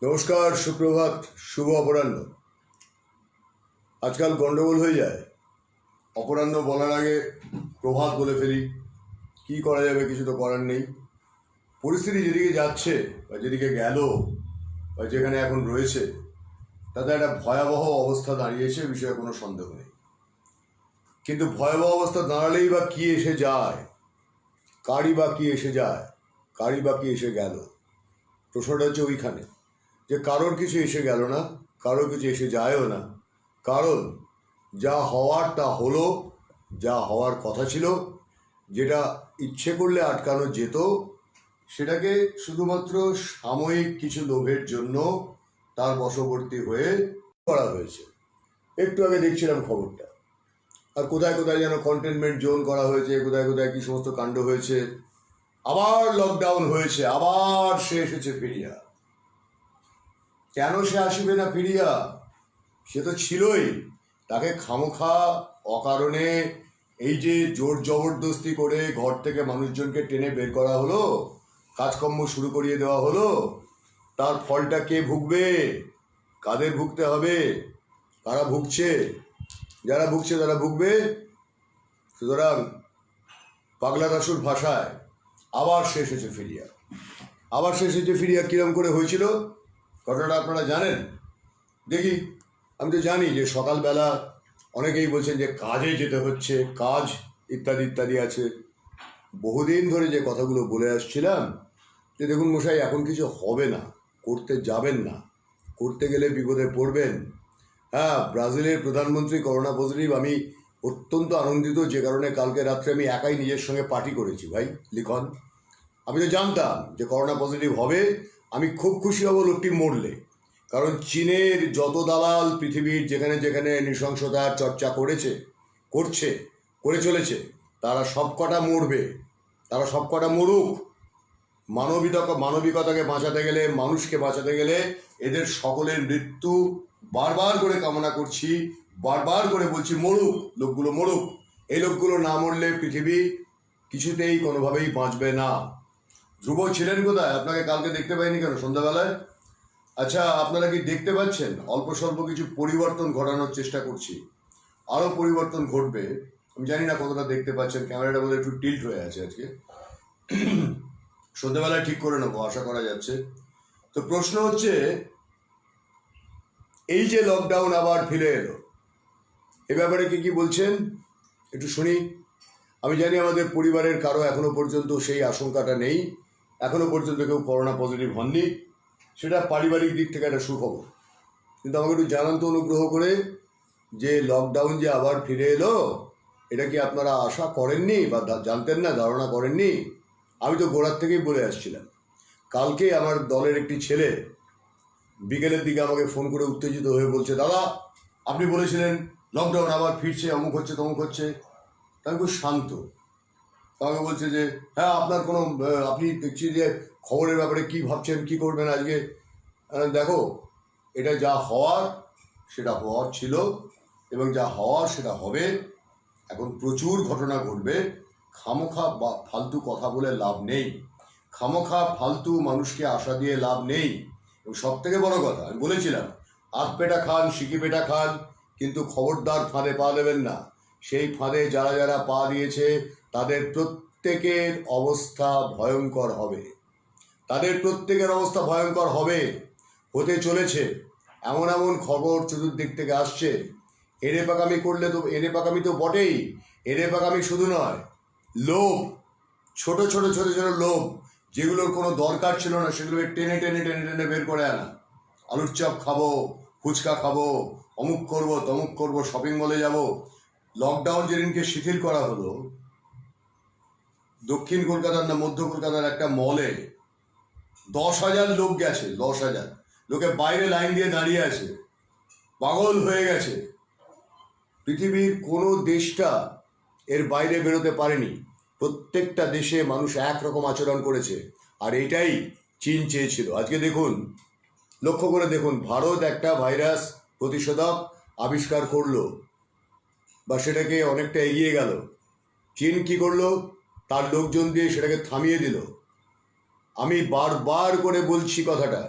নমস্কার, সুপ্রভাত, শুভ অপরাহ্ন। আজকাল গন্ডগোল হয়ে যায়, অপরাহ্ন বলার আগে প্রভাত বলে ফেলি। কি করা যাবে, কিছু তো করার নেই। পরিস্থিতি যেদিকে যাচ্ছে বা যেদিকে গেল বা যেখানে এখন রয়েছে, তাতে একটা ভয়াবহ অবস্থা দাঁড়িয়েছে, বিষয়ে কোনো সন্দেহ নেই। কিন্তু ভয়াবহ অবস্থা দাঁড়ালেই বা কি এসে যায়, কারই বা কি এসে যায়, কারই বা কি এসে গেল, প্রশ্নটা হচ্ছে ওইখানে যে কারোর কিছু এসে গেল না, কারোর কিছু এসে যায়ও না। কারণ যা হওয়ার তা হলো, যা হওয়ার কথা ছিল, যেটা ইচ্ছে করলে আটকানো যেত, সেটাকে শুধুমাত্র সাময়িক কিছু লোভের জন্য তার বশবর্তী হয়ে করা হয়েছে। একটু আগে দেখছিলাম খবরটা, আর কোথায় কোথায় যেন কন্টেনমেন্ট জোন করা হয়েছে, কোথায় কোথায় কি সমস্ত কাণ্ড হয়েছে। আবার লকডাউন হয়েছে, আবার সে এসেছে ফিরিয়া। কেন সে আসিবে না ফিরিয়া? সে তো ছিলই। তাকে খামোখা অকারণে এই যে জোর জবরদস্তি করে ঘর থেকে মানুষজনকে টেনে বের করা হলো, কাজকর্ম শুরু করিয়ে দেওয়া হলো, তার ফলটা কে ভুগবে? কাদের ভুগতে হবে? কারা ভুগছে? যারা ভুগছে তারা ভুগবে। সুতরাং পাগলা দাশুর ভাষায় আবার সে এসেছে ফিরিয়া। আবার সে এসেছে ফিরিয়া। কিরম করে হয়েছিল ঘটনাটা আপনারা জানেন? দেখি। আমি তো জানি যে সকালবেলা অনেকেই বলছেন যে কাজে যেতে হচ্ছে, কাজ ইত্যাদি ইত্যাদি আছে। বহুদিন ধরে যে কথাগুলো বলে আসছিলাম যে দেখুন মশাই, এখন কিছু হবে না, করতে যাবেন না, করতে গেলে বিপদে পড়বেন। হ্যাঁ, ব্রাজিলের প্রধানমন্ত্রী করোনা পজিটিভ। আমি অত্যন্ত আনন্দিত, যে কারণে কালকে রাত্রে আমি একাই নিজের সঙ্গে পার্টি করেছি। ভাই লিখন, আমি তো জানতাম যে করোনা পজিটিভ হবে। আমি খুব খুশি হব লোকটি মরলে, কারণ চীনের যত দালাল পৃথিবীর যেখানে যেখানে নৃশংসতার চর্চা করে চলেছে, তারা সবকটা মরবে। তারা সবকটা মরুক। মানবিকতাকে বাঁচাতে গেলে, মানুষকে বাঁচাতে গেলে এদের সকলের মৃত্যু বারবার করে কামনা করছি, বারবার করে বলছি মরুক, লোকগুলো মরুক। এই লোকগুলো না মরলে পৃথিবী কিছুতেই কোনোভাবেই বাঁচবে না। ধ্রুব ছিলেন কোথায়? আপনাকে কালকে দেখতে পাইনি কেন সন্ধ্যাবেলায়? আচ্ছা, আপনারা কি দেখতে পাচ্ছেন? অল্প স্বল্প কিছু পরিবর্তন ঘটানোর চেষ্টা করছি, আরও পরিবর্তন ঘটবে। আমি জানি না কতটা দেখতে পাচ্ছেন, ক্যামেরাটা বোধহয় একটু টিল্ট হয়ে আছে আজকে। সন্ধ্যাবেলায় ঠিক করে নেবো, আশা করা যাচ্ছে। তো প্রশ্ন হচ্ছে, এই যে লকডাউন আবার ফিরে এলো, এ ব্যাপারে কি বলছেন একটু শুনি। আমি জানি আমাদের পরিবারের কারো এখনো পর্যন্ত সেই আশঙ্কাটা নেই, এখনো পর্যন্ত কেউ করোনা পজিটিভ হননি। সেটা পারিবারিক দিক থেকে একটা সুখবর। কিন্তু আমাকে একটু জানান তো অনুগ্রহ করে, যে লকডাউন যে আবার ফিরে এলো, এটা কি আপনারা আশা করেননি বা জানতেন না, ধারণা করেননি? আমি তো গোড়ার থেকেই বলে আসছিলাম। কালকে আমার দলের একটি ছেলে বিকেলের দিকে আমাকে ফোন করে উত্তেজিত হয়ে বলছে, দাদা আপনি বলেছিলেন লকডাউন আবার ফিরছে, অমুক হচ্ছে তমুক হচ্ছে। আমি খুব শান্ত। আমাকে বলছে যে হ্যাঁ, আপনার কোনো আপনি দেখছি যে খবরের ব্যাপারে কি ভাবছেন, কি করবেন আজকে। দেখো, এটা যা হওয়ার সেটা হওয়ার ছিল, এবং যা হওয়ার সেটা হবে। এখন প্রচুর ঘটনা ঘটবে। খামোখা বা ফালতু কথা বলে লাভ নেই, খামোখা ফালতু মানুষকে আশা দিয়ে লাভ নেই। এবং সব থেকে বড় কথা, আমি বলেছিলাম আধ পেটা খান, সিকি পেটা খান, কিন্তু খবরদার ফাঁদে পা দেবেন না। সেই ফাঁদে যারা যারা পা দিয়েছে তাদের প্রত্যেকের অবস্থা ভয়ঙ্কর হবে। তাদের প্রত্যেকের অবস্থা ভয়ঙ্কর হবে, হতে চলেছে। এমন এমন খবর চতুর্দিক থেকে আসছে। এড়ে পাকামি করলে তো, এড়ে পাকামি তো বটেই, এড়ে পাকামি শুধু নয়, লোভ, ছোট ছোট ছোট ছোট লোভ, যেগুলোর কোনো দরকার ছিল না, সেগুলোকে টেনে টেনে টেনে টেনে বের করে আনা। আলুর চপ খাবো, ফুচকা খাবো, অমুক করবো তমুক করবো, শপিং মলে যাব। লকডাউন যেদিনকে শিথিল করা হলো, দক্ষিণ কলকাতার না মধ্য কলকাতার একটা মলে 10,000 লোক গেছে। 10,000 লোকে বাইরে লাইন দিয়ে দাঁড়িয়ে আছে, পাগল হয়ে গেছে। পৃথিবীর কোনো দেশটা এর বাইরে বেরোতে পারেনি। প্রত্যেকটা দেশে মানুষ একরকম আচরণ করেছে, আর এটাই চীন চেয়েছিল। আজকে দেখুন, লক্ষ্য করে দেখুন, ভারত একটা ভাইরাস প্রতিষেধক আবিষ্কার করলো বা সেটাকে অনেকটা এগিয়ে গেল। চীন কি করলো? তার লোকজন দিয়ে সেটাকে থামিয়ে দিল। আমি বারবার করে বলছি কথাটা,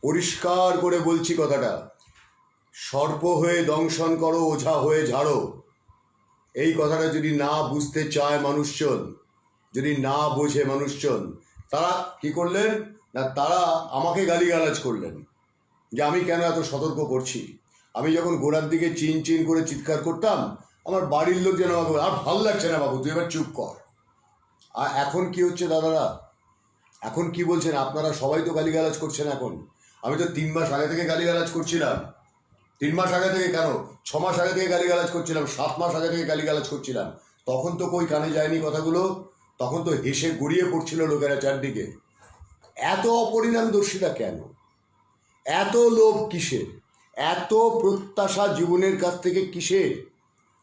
পরিষ্কার করে বলছি কথাটা, সর্প হয়ে দংশন করো, ওঝা হয়ে ঝাড়ো। এই কথাটা যদি না বুঝতে চায় মানুষজন, যদি না বোঝে মানুষজন, তারা কি করলেন না, তারা আমাকে গালিগালাজ করলেন যে আমি কেন এত সতর্ক করছি। আমি যখন গোড়ার দিকে চিন চিন করে চিৎকার করতাম, আমার বাড়ির লোক যেন আমাকে আর ভাল লাগছে না বাবু, তুই এবার চুপ কর। আর এখন কি হচ্ছে দাদারা, এখন কি বলছেন আপনারা? সবাই তো গালিগালাজ করছেন এখন। আমি তো 3 মাস আগে থেকে গালিগালাজ করছিলাম। 3 মাস আগে থেকে কেন, 6 মাস আগে থেকে গালিগালাজ করছিলাম, 7 মাস আগে থেকে গালিগালাজ করছিলাম। তখন তো কই কানে যায়নি কথাগুলো, তখন তো হেসে গড়িয়ে পড়ছিল লোকেরা চারদিকে। এত অপরিণামদর্শিতা কেন? এত লোভ কিসের? এত প্রত্যাশা জীবনের কাছ থেকে কিসের?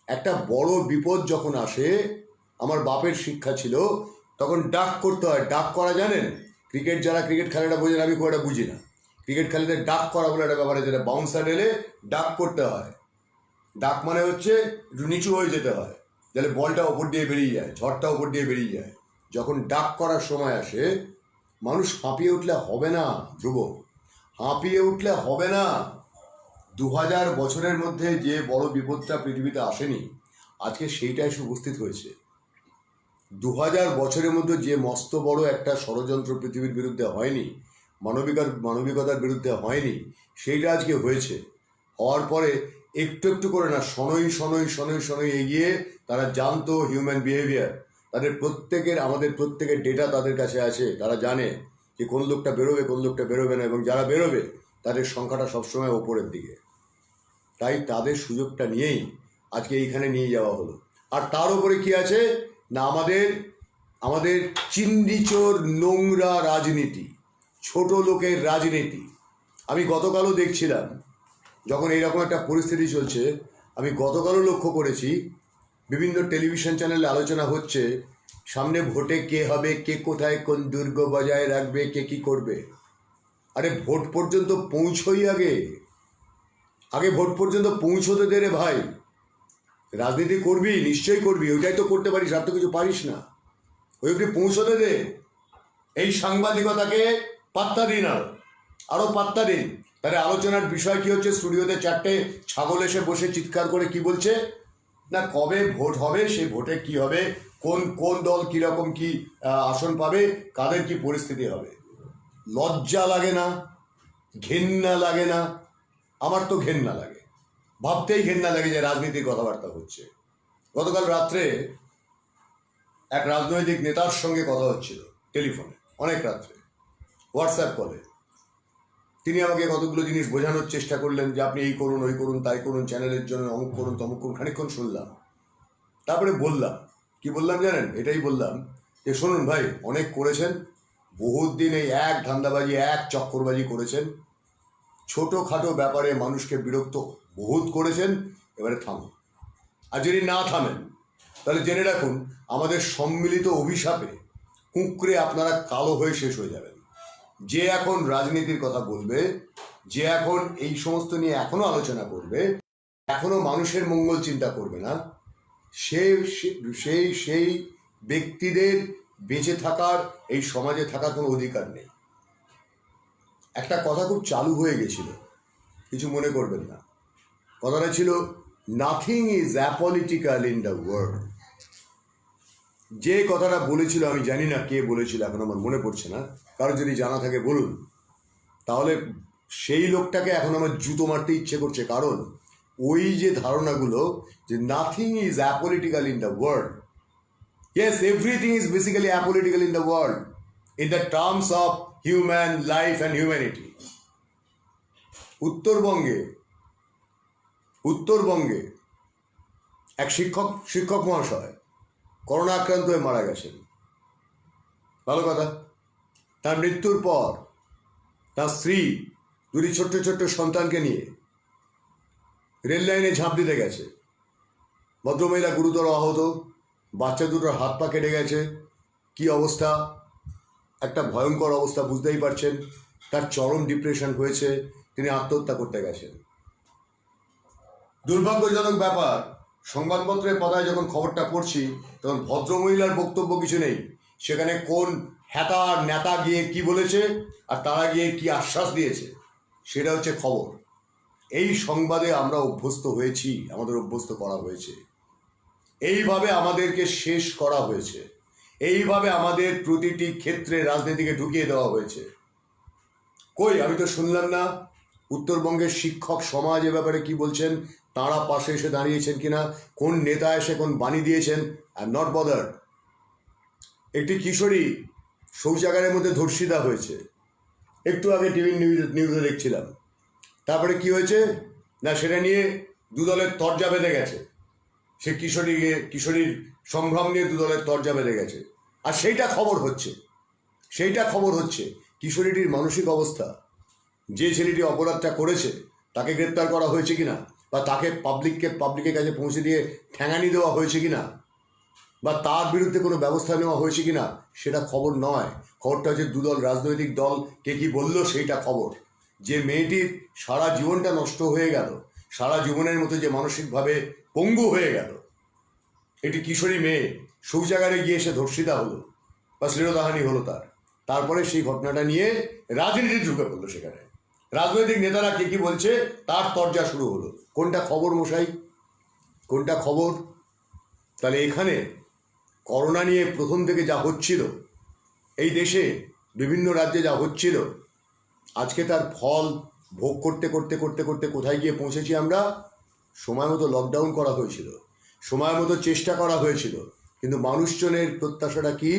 একটা বড় বিপদ যখন আসে, আমার বাপের শিক্ষা ছিল তখন ডাক করতে হয়। ডাক করা জানেন? ক্রিকেট, যারা ক্রিকেট খেলাটা বোঝেন, আমি খুব একটা বুঝি না। ক্রিকেট খেলাতে ডাক করা বলে একটা ব্যাপার আছে, যেটা বাউন্সার এলে ডাক করতে হয়। ডাক মানে হচ্ছে একটু নিচু হয়ে যেতে হয়, তাহলে বলটা ওপর দিয়ে বেরিয়ে যায়, ঝড়টা ওপর দিয়ে বেরিয়ে যায়। যখন ডাক করার সময় আসে, মানুষ হাঁপিয়ে উঠলে হবে না ধ্রুব, হাঁপিয়ে উঠলে হবে না। 2000 বছরের মধ্যে যে বড় বিপদটা পৃথিবীতে আসেনি, আজকে সেইটা এসে উপস্থিত হয়েছে। 2000 বছরের মধ্যে যে মস্ত বড় একটা ষড়যন্ত্র পৃথিবীর বিরুদ্ধে হয়নি, মানবিকতার বিরুদ্ধে হয়নি, সেইটা আজকে হয়েছে। হওয়ার পরে একটু একটু করে না, শনৈ শনৈ শনৈ শনৈ এগিয়ে তারা জানতো হিউম্যান বিহেভিয়ার। তাদের প্রত্যেকের, আমাদের প্রত্যেকের ডেটা তাদের কাছে আছে। তারা জানে যে কোন লোকটা বেরোবে, কোন লোকটা বেরোবে না, এবং যারা বেরোবে তাদের সংখ্যাটা সবসময় ওপরের দিকে। তাই তাদের সুযোগটা নিয়েই আজকে এইখানে নিয়ে যাওয়া হলো। আর তার উপরে কি আছে না, আমাদের চিন্ডিচোর নোংরা রাজনীতি, ছোট লোকের রাজনীতি। আমি গতকালও দেখছিলাম, যখন এইরকম একটা পরিস্থিতি চলছে, আমি গতকালও লক্ষ্য করেছি বিভিন্ন টেলিভিশন চ্যানেলে আলোচনা হচ্ছে সামনে ভোটে কে হবে, কে কোথায় কোন দুর্গ বজায় রাখবে, কে কি করবে। আরে ভোট পর্যন্ত পৌঁছই, আগে ভোট পর্যন্ত পৌঁছতে দে রে ভাই। রাজনীতি করবি, নিশ্চয়ই করবি, ওইটাই তো করতে পারিস, আর তো কিছু পারিস না। ওই অব্দি পৌঁছতে দে। এই সাংবাদিকতাকে পাত্তা দিন, আরও পাত্তা দিন। তাহলে আলোচনার বিষয় কি হচ্ছে? স্টুডিওতে 4টে ছাগল এসে বসে চিৎকার করে কি বলছে না, কবে ভোট হবে, সেই ভোটে কি হবে, কোন কোন দল কীরকম কি আসন পাবে, কাদের কি পরিস্থিতি হবে। লজ্জা লাগে না? ঘেন্না লাগে না? আমার তো ঘেন্না লাগে, ভাবতেই ঘেন্না লাগে যে রাজনীতির কথাবার্তা হচ্ছে। গতকাল রাত্রে এক রাজনৈতিক নেতার সঙ্গে কথা হচ্ছিল টেলিফোনে, অনেক রাত্রে, হোয়াটসঅ্যাপ কলে। তিনি আমাকে কতগুলো জিনিস বোঝানোর চেষ্টা করলেন যে আপনি এই করুন, ওই করুন, তাই করুন, চ্যানেলের জন্য অমুক করুন, তমুক করুন। খানিকক্ষণ শুনলাম, তারপরে বললাম, কি বললাম জানেন? এটাই বললাম যে শুনুন ভাই, অনেক করেছেন, বহুত দিন এই এক ধান্দাবাজি, এক চক্করবাজি করেছেন, ছোটোখাটো ব্যাপারে মানুষকে বিরক্ত বহুত করেছেন, এবারে থামুন। আর যদি না থামেন, তাহলে জেনে রাখুন আমাদের সম্মিলিত অভিশাপে কুঁকড়ে আপনারা কালো হয়ে শেষ হয়ে যাবেন। যে এখন রাজনীতির কথা বলবে, যে এখন এই সমস্ত নিয়ে এখনো আলোচনা করবে, এখনো মানুষের মঙ্গল চিন্তা করবে না, সেই ব্যক্তিদের বেঁচে থাকার, এই সমাজে থাকার কোনো অধিকার নেই। একটা কথা খুব চালু হয়ে গেছিল, কিছু মনে করবেন না। কথাটা ছিল, nothing is apolitical in the world. যে কথাটা বলেছিল, আমি জানি না কে বলেছিল, এখন আমার মনে পড়ছে না, কারণ যদি জানা থাকে বলুন। তাহলে সেই লোকটাকে এখন আমার জুতো মারতে ইচ্ছে করছে, কারণ ওই যে ধারণাগুলো যে nothing is apolitical in the world, yes, everything is basically apolitical in the world in the terms of human life and humanity. উত্তরবঙ্গে এক শিক্ষক মহাশয় করোনা আক্রান্ত হয়ে মারা গেছেন। ভালো কথা। তার মৃত্যুর পর তার স্ত্রী 2 ছোট্ট ছোট্ট সন্তানকে নিয়ে রেল লাইনে ঝাঁপ দিতে গেছে। ভদ্রমহিলা গুরুতর আহত, বাচ্চা দুটোর হাত পা কেটে গেছে। কি অবস্থা, একটা ভয়ঙ্কর অবস্থা, বুঝতেই পারছেন। তার চরম ডিপ্রেশন হয়েছে, তিনি আত্মহত্যা করতে গেছেন। দুর্ভাগ্যজনক ব্যাপার, সংবাদপত্রের পাতায় যখন খবরটা পড়ছি, তখন ভদ্রমহিলার বক্তব্য কিছু নেই। সেখানে কোন হ্যাতার নেতা গিয়ে কি বলেছে আর তারা গিয়ে কি আশ্বাস দিয়েছে সেটা হচ্ছে খবর। এই সংবাদে আমরা অভ্যস্ত হয়েছি, আমাদের অভ্যস্ত করা হয়েছে, এইভাবে আমাদেরকে শেষ করা হয়েছে, এইভাবে আমাদের প্রতিটি ক্ষেত্রে রাজনীতিকে ঢুকিয়ে দেওয়া হয়েছে। কই, আমি তো শুনলাম না উত্তরবঙ্গের শিক্ষক সমাজ এ ব্যাপারে কি বলছেন, তাঁরা পাশে এসে দাঁড়িয়েছেন কিনা, কোন নেতা এসে কোন বাণী দিয়েছেন। I am not bothered. একটি কিশোরী শৌচাগারের মধ্যে ধর্ষিতা হয়েছে, একটু আগে টিভি নিউজে দেখছিলাম। তারপরে কি হয়েছে না, সেটা নিয়ে দুদলের তরজা বেঁধে গেছে। সে কিশোরীর সম্ভ্রম নিয়ে দুদলের তরজা বেঁধে গেছে। আর সেইটা খবর হচ্ছে কিশোরীটির মানসিক অবস্থা, যে ছেলেটি অপরাধটা করেছে তাকে গ্রেপ্তার করা হয়েছে কিনা, বা তাকে পাবলিকের কাছে পৌঁছে দিয়ে ঠ্যাঙানি দেওয়া হয়েছে কিনা, বা তার বিরুদ্ধে কোনো ব্যবস্থা নেওয়া হয়েছে কিনা, সেটা খবর নয়। খবরটা হচ্ছে দুদল রাজনৈতিক দল কে কি বললো সেইটা খবর। যে মেয়েটির সারা জীবনটা নষ্ট হয়ে গেল, সারা জীবনের মতো যে মানসিকভাবে পঙ্গু হয়ে গেল, একটি কিশোরী মেয়ে শৌচাগারে গিয়ে সে ধর্ষিতা হলো বা শ্লীলতাহানি হলো তারপরে সেই ঘটনাটা নিয়ে রাজনীতি ঢুকে পড়লো। সেখানে রাজনৈতিক নেতারা কে কি বলছে তার তরজা শুরু হলো। কোনটা খবর মশাই, কোনটা খবর? তাহলে এখানে করোনা নিয়ে প্রথম থেকে যা হচ্ছিল, এই দেশে বিভিন্ন রাজ্যে যা হচ্ছিল, আজকে তার ফল ভোগ করতে করতে করতে করতে কোথায় গিয়ে পৌঁছেছি আমরা? সময় মতো লকডাউন করা হয়েছিল, সময় মতো চেষ্টা করা হয়েছিল, কিন্তু মানুষজনের প্রত্যাশাটা কি?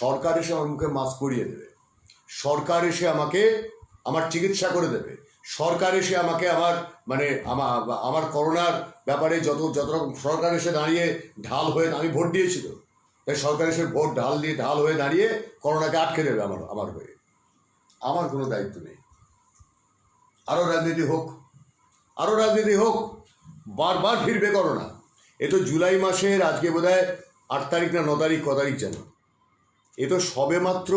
সরকার এসে আমার মুখে মাস্ক পরিয়ে দেবে, সরকার এসে আমাকে আমার চিকিৎসা করে দেবে, সরকার এসে আমাকে আমার করোনার ব্যাপারে যত রকম সরকার এসে দাঁড়িয়ে ঢাল হয়ে, আমি ভোট দিয়েছিল, তাই সরকার এসে ঢাল হয়ে দাঁড়িয়ে করোনাকে আটকে দেবে আমার হয়ে। আমার কোনো দায়িত্ব নেই। আরও রাজনীতি হোক, বারবার ফিরবে করোনা। এ তো জুলাই মাসের আজকে বোধহয় 8 তারিখ না 9 তারিখ, ক তারিখ যেন, এ তো সবেমাত্র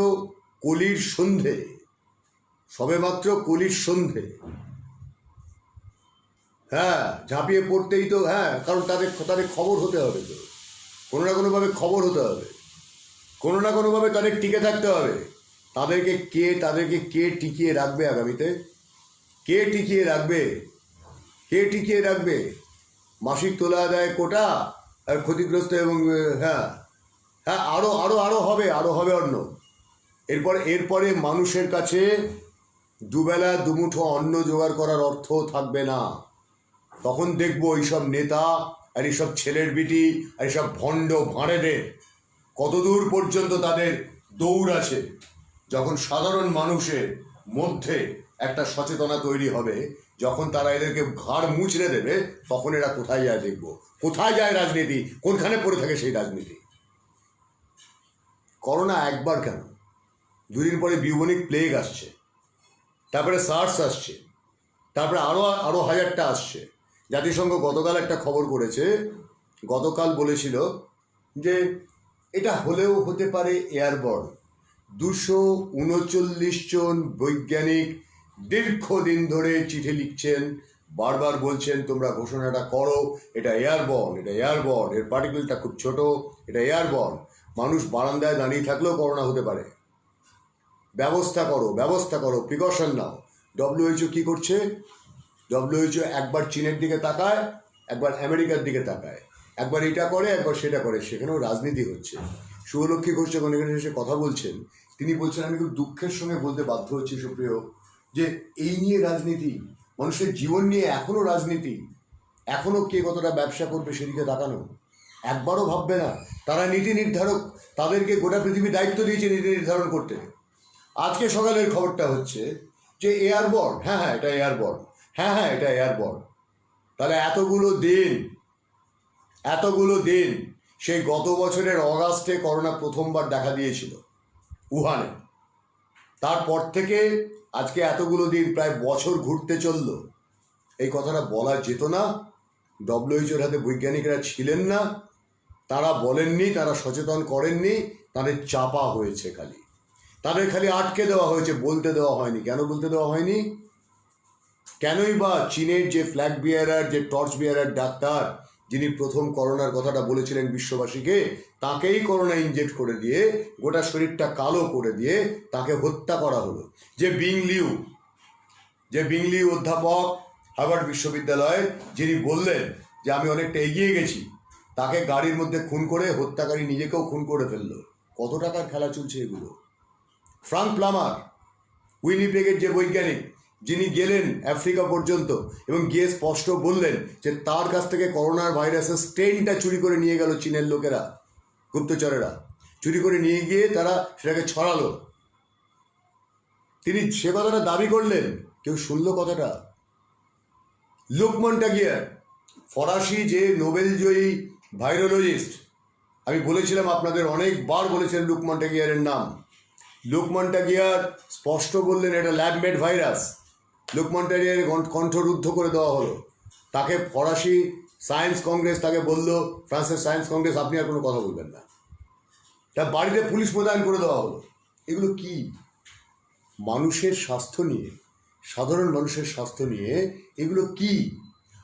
কলির সন্ধে। হ্যাঁ, ঝাঁপিয়ে পড়তেই তো, হ্যাঁ, কারণ তাদের খবর হতে হবে, তো কোনো না কোনোভাবে খবর হতে হবে, কোনো না কোনোভাবে তাদের টিকে থাকতে হবে। তাদেরকে কে টিকিয়ে রাখবে আগামীতে? কে টিকিয়ে রাখবে? মাসিক তোলা আদায় কোটা আর ক্ষতিগ্রস্ত, এবং হ্যাঁ, আরো হবে অন্য। এরপরে মানুষের কাছে দুবেলা দুমুঠো অন্ন জোগাড় করার অর্থ থাকবে না। তখন দেখবো এইসব নেতা আর এইসব ছেলের বিটি আর এইসব ভণ্ড ভাঁড়েদের কতদূর পর্যন্ত তাদের দৌড় আছে। যখন সাধারণ মানুষের মধ্যে একটা সচেতনা তৈরি হবে, যখন তারা এদেরকে ঘাড় মুচড়ে দেবে, তখন এরা কোথায় যায় দেখবো। কোথায় যায় রাজনীতি, কোনখানে পড়ে থাকে সেই রাজনীতি। করোনা একবার কেন, 2 দিন পরে বিউবনিক প্লেগ আসছে, তারপরে সার্স আসছে, তারপরে আরো 1000টা আসছে। জাতিসংঘ গতকাল একটা খবর করেছে, গতকাল বলেছিল যে এটা হলেও হতে পারে এয়ারবর্ন। 239 জন বৈজ্ঞানিক দীর্ঘদিন ধরে চিঠি লিখছেন, বারবার বলছেন তোমরা ঘোষণাটা করো, এটা এয়ারবর্ন, এর পার্টিকেলটা খুব ছোট, এটা এয়ারবর্ন। মানুষ বারান্দায় দাঁড়িয়ে থাকলেও করোনা হতে পারে। ব্যবস্থা করো, প্রিকশন নাও। WHO কি করছে? WHO একবার চীনের দিকে তাকায়, একবার আমেরিকার দিকে তাকায়, একবার এটা করে, একবার সেটা করে। সেখানেও রাজনীতি হচ্ছে। শুভলক্ষ্মী ঘোষ যখন এখানে এসে কথা বলছেন, তিনি বলছেন, আমি খুব দুঃখের সঙ্গে বলতে বাধ্য হচ্ছি সুপ্রিয়, যে এই নিয়ে রাজনীতি, মানুষের জীবন নিয়ে এখনো রাজনীতি, এখনো কে কতটা ব্যবসা করবে সেদিকে তাকানো একবারও ভাববে না। তারা নীতি নির্ধারক, তাদেরকে গোটা পৃথিবী দায়িত্ব দিয়েছে নীতি নির্ধারণ করতে। আজকে সকালের খবরটা হচ্ছে যে এয়ারবর্ন, এটা এয়ারবর্ন। তাহলে এতগুলো দিন সেই গত বছরের অগাস্টে করোনা প্রথমবার দেখা দিয়েছিল উহানে, তারপর থেকে আজকে এতগুলো দিন, প্রায় বছর ঘুরতে চলল। এই কথাটা বলা যেত না? WHO হাতে বৈজ্ঞানিকরা ছিলেন না, তারা বলেননি, তারা সচেতন করেননি, তাদের চাপা হয়েছে, তাদের খালি আটকে দেওয়া হয়েছে, বলতে দেওয়া হয়নি। কেন বলতে দেওয়া হয়নি? কেনই বা চীনের যে ফ্ল্যাগ বিয়ারার, যে টর্চ বিয়ারার ডাক্তার, যিনি প্রথম করোনার কথাটা বলেছিলেন বিশ্ববাসীকে, তাকেই করোনা ইনজেক্ট করে দিয়ে গোটা শরীরটা কালো করে দিয়ে তাকে হত্যা করা হলো। যে বিং লিউ, যে বিংলি অধ্যাপক হার্ভার্ড বিশ্ববিদ্যালয়ে, যিনি বললেন যে আমি অনেকটা এগিয়ে গেছি, তাকে গাড়ির মধ্যে খুন করে হত্যাকারী নিজেকেও খুন করে ফেললো। কত টাকার খেলা চলছে এগুলো। ফ্রাঙ্ক প্লামার, উইনিপেগের যে বৈজ্ঞানিক, যিনি গেলেন আফ্রিকা পর্যন্ত এবং গিয়ে স্পষ্ট বললেন যে তার কাছ থেকে করোনার ভাইরাসের স্ট্রেনটা চুরি করে নিয়ে গেল চীনের লোকেরা, গুপ্তচরেরা চুরি করে নিয়ে গিয়ে তারা সেটাকে ছড়ালো। তিনি সে কথাটা দাবি করলেন, কেউ শুনল কথাটা? লুক মন্টাগিয়ার, ফরাসি যে নোবেলজয়ী ভাইরোলজিস্ট, আমি বলেছিলাম আপনাদের অনেকবার বলেছেন লুক মন্টাগিয়ারের নাম। লুক মন্টাগিয়ার স্পষ্ট বললেন এটা ল্যাবমেড ভাইরাস। লুক মন্টাগিয়ারের কণ্ঠরুদ্ধ করে দেওয়া হলো। তাকে ফরাসি সায়েন্স কংগ্রেস তাকে বলল, ফ্রান্সের সায়েন্স কংগ্রেস, আপনি আর কোনো কথা বলবেন না। তার বাড়িতে পুলিশ মোতায়েন করে দেওয়া হলো। এগুলো কি? মানুষের স্বাস্থ্য নিয়ে, সাধারণ মানুষের স্বাস্থ্য নিয়ে এগুলো কি?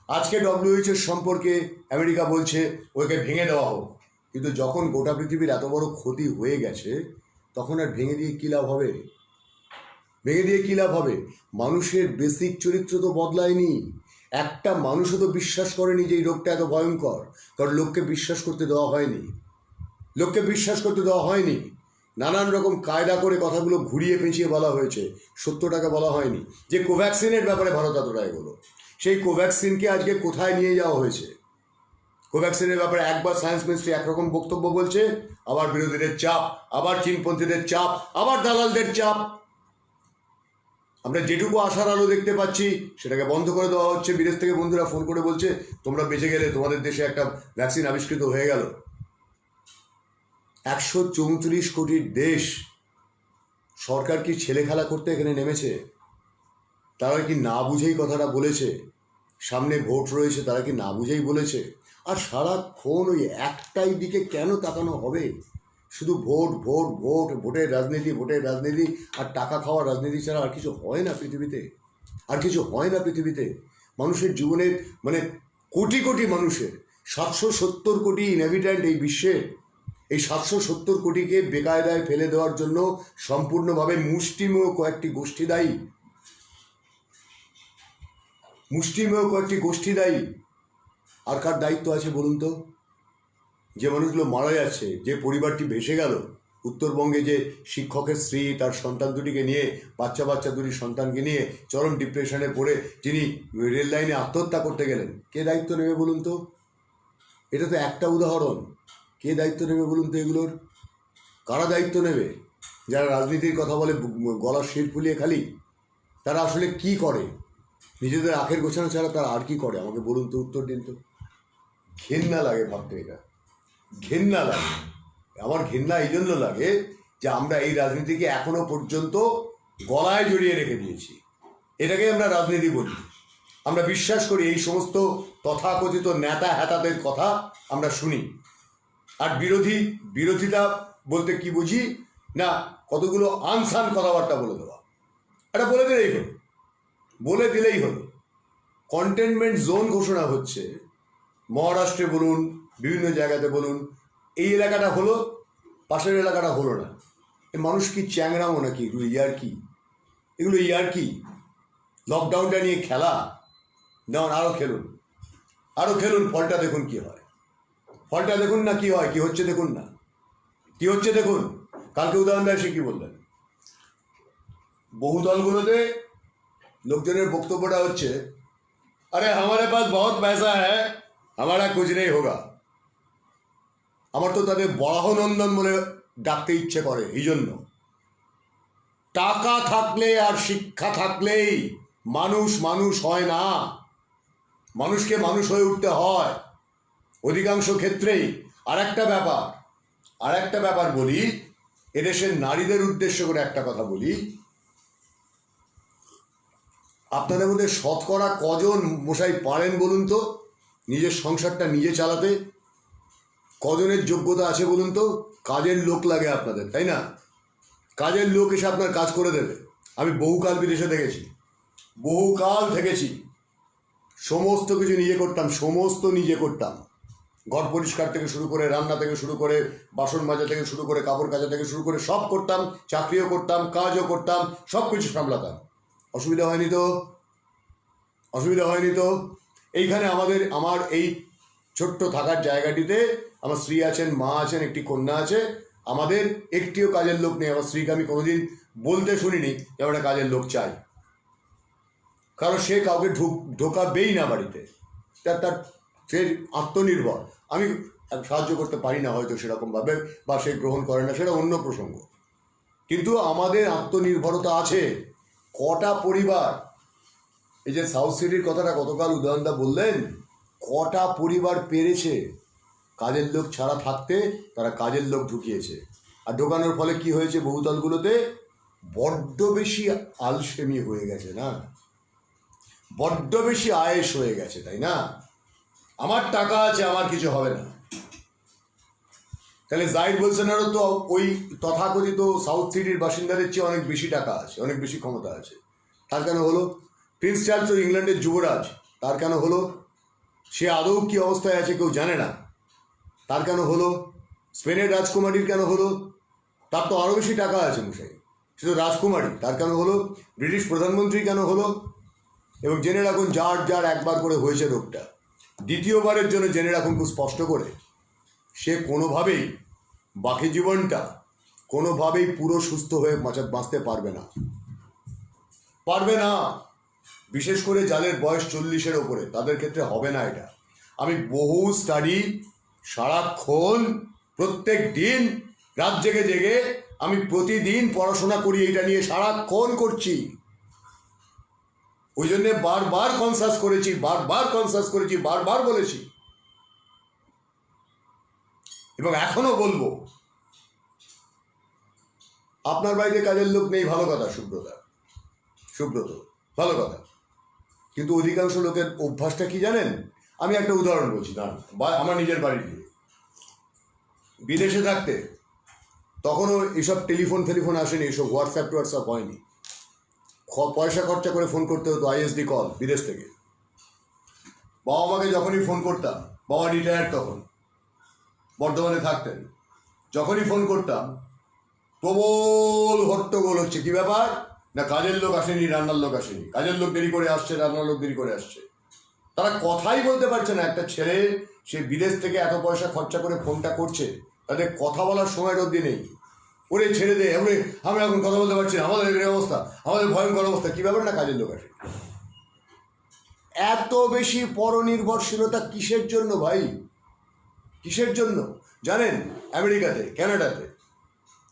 আজকে WHO সম্পর্কে আমেরিকা বলছে ওকে ভেঙে দেওয়া হোক, কিন্তু যখন গোটা পৃথিবীর এত বড় ক্ষতি হয়ে গেছে তখন আর ভেঙে দিয়ে কী লাভ হবে? ভেঙে দিয়ে কী লাভ হবে? মানুষের বেসিক চরিত্র তো বদলায়নি। একটা মানুষও তো বিশ্বাস করেনি যে এই রোগটা এত ভয়ঙ্কর, কারণ লোককে বিশ্বাস করতে দেওয়া হয়নি। লোককে বিশ্বাস করতে দেওয়া হয়নি। নানান রকম কায়দা করে কথাগুলো ঘুরিয়ে পেঁচিয়ে বলা হয়েছে, সত্যটাকে বলা হয়নি। যে কোভ্যাক্সিনের ব্যাপারে ভারত এতটা এগোলো, সেই কোভ্যাক্সিনকে আজকে কোথায় নিয়ে যাওয়া হয়েছে? কোভ্যাক্সিনের ব্যাপারে একবার সায়েন্স মিনিস্ট্রি একরকম বক্তব্য বলছে, আবার বিরোধীদের চাপ, আবার চীনপন্থীদের চাপ, আবার দালালদের চাপ। আমরা যেটুকু আশার আলো দেখতে পাচ্ছি সেটাকে বন্ধ করে দেওয়া হচ্ছে। বিদেশ থেকে বন্ধুরা ফোন করে বলছে তোমরা বেঁচে গেলে, তোমাদের দেশে একটা ভ্যাকসিন আবিষ্কৃত হয়ে গেল। 134 কোটির দেশ, সরকার কি ছেলে খেলা করতে এখানে নেমেছে? তারা কি না বুঝেই কথাটা বলেছে? সামনে ভোট রয়েছে, তারা কি না বুঝেই বলেছে? আর সারাক্ষণ ওই একটাই দিকে কেন তাকানো হবে? শুধু ভোট ভোট ভোট, ভোটের রাজনীতি, ভোটের রাজনীতি, আর টাকা খাওয়ার রাজনীতি ছাড়া আর কিছু হয় না পৃথিবীতে। আর কিছু হয় না পৃথিবীতে। মানুষের জীবনের মানে কোটি কোটি মানুষের, 770 কোটি ইনহ্যাবিট্যান্ট এই বিশ্বের, এই 770 কোটিকে বেকায়দায় ফেলে দেওয়ার জন্য সম্পূর্ণভাবে মুষ্টিমেয় কয়েকটি গোষ্ঠী দায়ী। মুষ্টিমেয় কয়েকটি গোষ্ঠী দায়ী। আর কার দায়িত্ব আছে বলুন তো? যে মানুষগুলো মারা যাচ্ছে, যে পরিবারটি ভেসে গেল, উত্তরবঙ্গে যে শিক্ষকের স্ত্রী তার সন্তান দুটিকে নিয়ে, বাচ্চা দুটি সন্তানকে নিয়ে চরম ডিপ্রেশনে পড়ে যিনি রেল লাইনে আত্মহত্যা করতে গেলেন, কে দায়িত্ব নেবে বলুন তো? এটা তো একটা উদাহরণ। কে দায়িত্ব নেবে বলুন তো এগুলোর? কারা দায়িত্ব নেবে? যারা রাজনীতির কথা বলে গলার শির ফুলিয়ে খালি, তারা আসলে কি করে? নিজেদের আখের গোছানো ছাড়া তারা আর কি করে আমাকে বলুন তো, উত্তর দিন তো। ঘেন্না লাগে ভাবতে, এটা ঘেন্না লাগে। আমার ঘেন্না এই জন্য লাগে যে আমরা এই রাজনীতিকে এখনো পর্যন্ত গলায় জড়িয়ে রেখে দিয়েছি। এটাকে আমরা রাজনীতি বলি। আমরা বিশ্বাস করি এই সমস্ত তথাকথিত নেতা হ্যাতাদের কথা আমরা শুনি। আর বিরোধিতা বলতে কি বুঝি না, কতগুলো আনসান কথাবার্তা বলে দেওয়া। এটা বলে দিলেই হলো। কন্টেনমেন্ট জোন ঘোষণা হচ্ছে মহারাষ্ট্রে বলুন, বিভিন্ন জায়গাতে বলুন, এই এলাকাটা হলো, পাশের এলাকাটা হলো না। মানুষ কি চ্যাংরামো নাকি? এগুলো ইয়ার্কি, এগুলো ইয়ার্কি। লকডাউনটা নিয়ে খেলা, যেমন আরও খেলুন, ফলটা দেখুন কি হয়। ফলটা দেখুন না কি হয়, কি হচ্ছে দেখুন না, কি হচ্ছে দেখুন। কালকে উদাহরণ দেয় সে কি বললেন, বহু দলগুলোতে লোকজনের বক্তব্যটা হচ্ছে, আরে हमारे पास बहुत पैसा है, हमारा कुछ नहीं होगा। আমার তো তাদের বরাহনন্দন বলে ডাকতে ইচ্ছে করে। এই জন্য টাকা থাকলে আর শিক্ষা থাকলেই মানুষ হয় না। মানুষকে মানুষ হয়ে উঠতে হয় অধিকাংশ ক্ষেত্রেই। আর একটা ব্যাপার বলি, এদেশের নারীদের উদ্দেশ্য করে একটা কথা বলি। আপনাদের মধ্যে শতকরা কজন মশাই পারেন বলুন তো নিজের সংসারটা নিজে চালাতে? কজনের যোগ্যতা আছে বলুন তো? কাজের লোক লাগে আপনাদের, তাই না? কাজের লোক এসে আপনার কাজ করে দেবে। আমি বহুকাল বিদেশে থেকেছি, সমস্ত কিছু নিজে করতাম। ঘর পরিষ্কার থেকে শুরু করে, রান্না থেকে শুরু করে, বাসন মাজা থেকে শুরু করে, কাপড় কাচা থেকে শুরু করে সব করতাম। চাকরিও করতাম, কাজও করতাম, সব কিছু সামলাতাম। অসুবিধা হয়নি তো? অসুবিধা হয়নি তো? এইখানে আমার এই ছোট্ট থাকার জায়গাটিতে আমার স্ত্রী আছেন, মা আছেন, একটি কন্যা আছে। আমাদের একটিও কাজের লোক নেই। আমার স্ত্রীকে আমি কোনোদিন বলতে শুনিনি যে আমরা কাজের লোক চাই, কারণ সে কাউকে ঢোকাবেই না বাড়িতে। তার সে আত্মনির্ভর। আমি সাহায্য করতে পারি না হয়তো সেরকমভাবে, বা সে গ্রহণ করে না, সেটা অন্য প্রসঙ্গ। কিন্তু আমাদের আত্মনির্ভরতা আছে। কটা পরিবার, এই যে সাউথ সিটির কথাটা গতকাল উদয়নদা বললেন, কটা পরিবার পেরেছে কাজের লোক ছাড়া থাকতে, তারা কাজের লোক ঢুকিয়েছে। আর ঢোকানোর ফলে কি হয়েছে, বহুতলগুলোতে বড্ড বেশি আলসেমি হয়ে গেছে না, বড্ড বেশি আয়েস হয়ে গেছে, তাই না? আমার টাকা আছে, আমার কিছু হবে না। তাহলে জাহির বোলসোনারো তো ওই তথাকথিত সাউথ সিটির বাসিন্দাদের চেয়ে অনেক বেশি টাকা আছে, অনেক বেশি ক্ষমতা আছে। তার কেন হলো? প্রিন্স চার্লস তো ইংল্যান্ডের যুবরাজ, তার কেন হলো? সে আদৌ কি অবস্থায় আছে কেউ জানে না, তার কেন হলো? স্পেনের রাজকুমারীর কেন হলো? তার তো আরও বেশি টাকা আছে মশাই, সে তো রাজকুমারী, তার কেন হলো? ব্রিটিশ প্রধানমন্ত্রী কেন হলো? এবং জেনে রাখুন, যার একবার করে হয়েছে রোগটা, দ্বিতীয়বারের জন্য জেনে রাখুন খুব স্পষ্ট করে, সে কোনোভাবেই বাকি জীবনটা কোনোভাবেই পুরো সুস্থ হয়ে বাঁচতে পারবে না, পারবে না। বিশেষ করে যাদের বয়স 40-এর ওপরে, তাদের ক্ষেত্রে হবে না এটা। আমি বহু স্টাডি, সারাক্ষণ প্রত্যেক দিন রাত জেগে জেগে আমি প্রতিদিন পড়াশোনা করি, এটা নিয়ে সারাক্ষণ করছি। ওই জন্যে বারবার কনসাস করেছি, বারবার বলেছি, এবং এখনো বলবো। আপনার বাড়িতে কাজের লোক নেই, ভালো কথা সুব্রত, ভালো কথা। কিন্তু অধিকাংশ লোকের অভ্যাসটা কি জানেন? আমি একটা উদাহরণ বলছি, দাঁড়ান। আমার নিজের বাড়ি দিয়ে বিদেশে থাকতে তখনও এসব টেলিফোন আসেনি, এসব হোয়াটসঅ্যাপ হয়নি। পয়সা খরচা করে ফোন করতে হতো, ISD কল বিদেশ থেকে। বাবা মাকে যখনই ফোন করতাম, বাবা রিটায়ার্ড তখন, বর্ধমানে থাকতেন, যখনই ফোন করতাম প্রবল হট্টগোল হচ্ছে। কি ব্যাপার? না কাজের লোক আসেনি, রান্নার লোক আসেনি, কাজের লোক দেরি করে আসছে, রান্নার লোক দেরি করে আসছে। তারা কথাই বলতে পারছে না। একটা ছেলে, সে বিদেশ থেকে এত পয়সা খরচা করে ফোনটা করছে, তাদের কথা বলার সময় অবধি নেই। ওরে ছেড়ে দে, আমরা এখন কথা বলতে পারছি না, আমাদের এই অবস্থা, আমাদের ভয়ঙ্কর অবস্থা। কি ব্যাপার? না কাজের লোক আসে। এত বেশি পরনির্ভরশীলতা কিসের জন্য ভাই? কিসের জন্য জানেন? আমেরিকাতে, কানাডাতে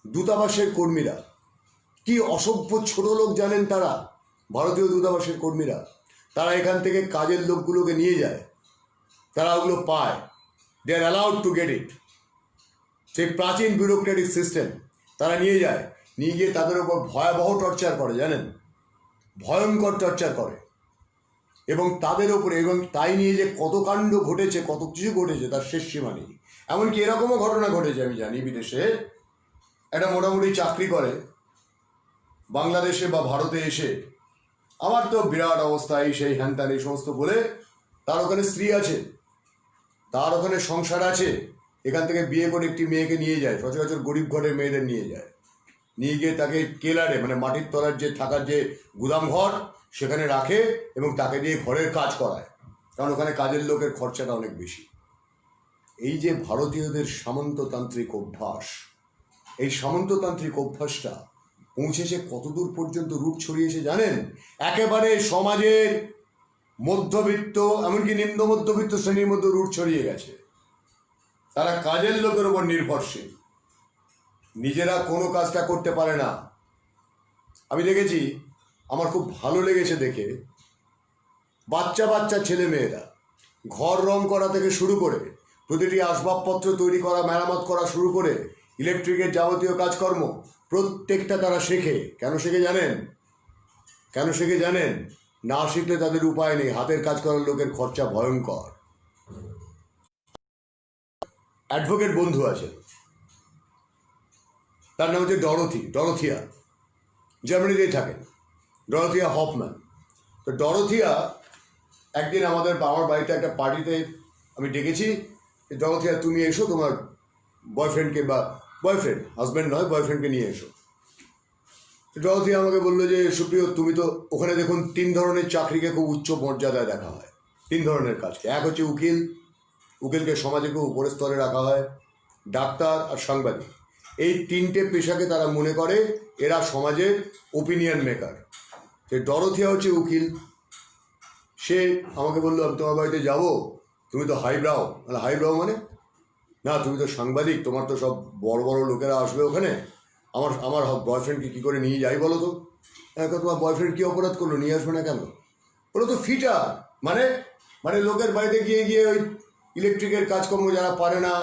দূতাবাসের কর্মীরা কি অসভ্য ছোট লোক জানেন তারা? ভারতীয় দূতাবাসের কর্মীরা, তারা এখান থেকে কাজের লোকগুলোকে নিয়ে যায়, তারা ওগুলো পায়, they are allowed to get it. সেই প্রাচীন ব্যুরোক্রেটিক সিস্টেম, তারা নিয়ে যায়, নিয়ে গিয়ে তাদের উপর ভয়াবহ টর্চার করে, জানেন, ভয়ঙ্কর টর্চার করে। এবং তাদের ওপরে, এবং তাই নিয়ে যে কত কাণ্ড ঘটেছে, কত কিছু ঘটেছে, তার শেষ সীমা নেই। এমনকি এরকমও ঘটনা ঘটেছে, আমি জানি, বিদেশে একটা মোটামুটি চাকরি করে বাংলাদেশে বা ভারতে এসে, আমার তো বিরাট অবস্থা, এই সেই হ্যানত্যান এই সমস্ত বলে, তার ওখানে স্ত্রী আছে, তার ওখানে সংসার আছে, এখান থেকে বিয়ে করে একটি মেয়েকে নিয়ে যায়, সচরাচর গরিব ঘরের মেয়েদের নিয়ে যায়, নিয়ে গিয়ে তাকে কেলারে, মানে মাটির তলার যে থাকার যে গুদাম ঘর, সেখানে রাখে এবং তাকে দিয়ে ঘরের কাজ করায়, কারণ ওখানে কাজের লোকের খরচাটা অনেক বেশি। এই যে ভারতীয়দের সামন্ততান্ত্রিক অভ্যাস, এই সামন্ততান্ত্রিক অভ্যাসটা পৌঁছেছে কতদূর পর্যন্ত রূপ ছড়িয়েছে জানেন? একেবারে সমাজের মধ্যবিত্ত, এমনকি নিম্ন মধ্যবিত্ত শ্রেণীর মধ্যে রূপ ছড়িয়ে গেছে। তারা কাজের লোকের উপর নির্ভরশীল, নিজেরা কোনো কাজটা করতে পারে না। আমি দেখেছি, আমার খুব ভালো লেগেছে দেখে, বাচ্চা ছেলে মেয়েরা ঘর রং করা থেকে শুরু করে, প্রতিটি আসবাবপত্র তৈরি করা, মেরামত করা শুরু করে, ইলেকট্রিকের যাবতীয় কাজকর্ম প্রত্যেকটা তারা শেখে। কেন শেখে জানেন? না শিখলে তাদের উপায় নেই, হাতের কাজ করার লোকের খরচা ভয়ঙ্কর। অ্যাডভোকেট বন্ধু আছে, তার নাম হচ্ছে ডরোথিয়া, জার্মানিতেই থাকেন, ডরোথিয়া হফম্যান। তো ডরোথিয়া একদিন আমার বাড়িতে একটা পার্টিতে আমি ডেকেছি, ডরোথিয়া তুমি এসো, তোমার বয়ফ্রেন্ডকে, বা হাজব্যান্ড নয়, বয়ফ্রেন্ডকে নিয়ে এসো। ডরথিয়া আমাকে বললো যে সুপ্রিয় তুমি তো ওখানে দেখুন 3 ধরনের চাকরিকে খুব উচ্চ মর্যাদায় দেখা হয়, 3 ধরনের কাজকে। এক হচ্ছে উকিল, উকিলকে সমাজে খুব উপরের স্তরে রাখা হয়, ডাক্তার আর সাংবাদিক। এই 3টে পেশাকে তারা মনে করে এরা সমাজের ওপিনিয়ন মেকার। সে ডরথিয়া হচ্ছে উকিল, সে আমাকে বললো আমি তোমার বাড়িতে যাবো, তুমি তো হাইব্রাও। হাইব্রাও মানে? না তুমি তো সাংবাদিক, তোমার তো সব বড় বড় লোকেরা আসবে ওখানে, আমার আমার বয়ফ্রেন্ডকে কী করে নিয়ে যাই বলো তো? এখন তোমার বয়ফ্রেন্ড কী অপরাধ করলো, নিয়ে আসবে না কেন? ওরা তো ফিটার, মানে মানে লোকের বাড়িতে গিয়ে গিয়ে ওই ইলেকট্রিকের কাজকর্ম যারা পারে না,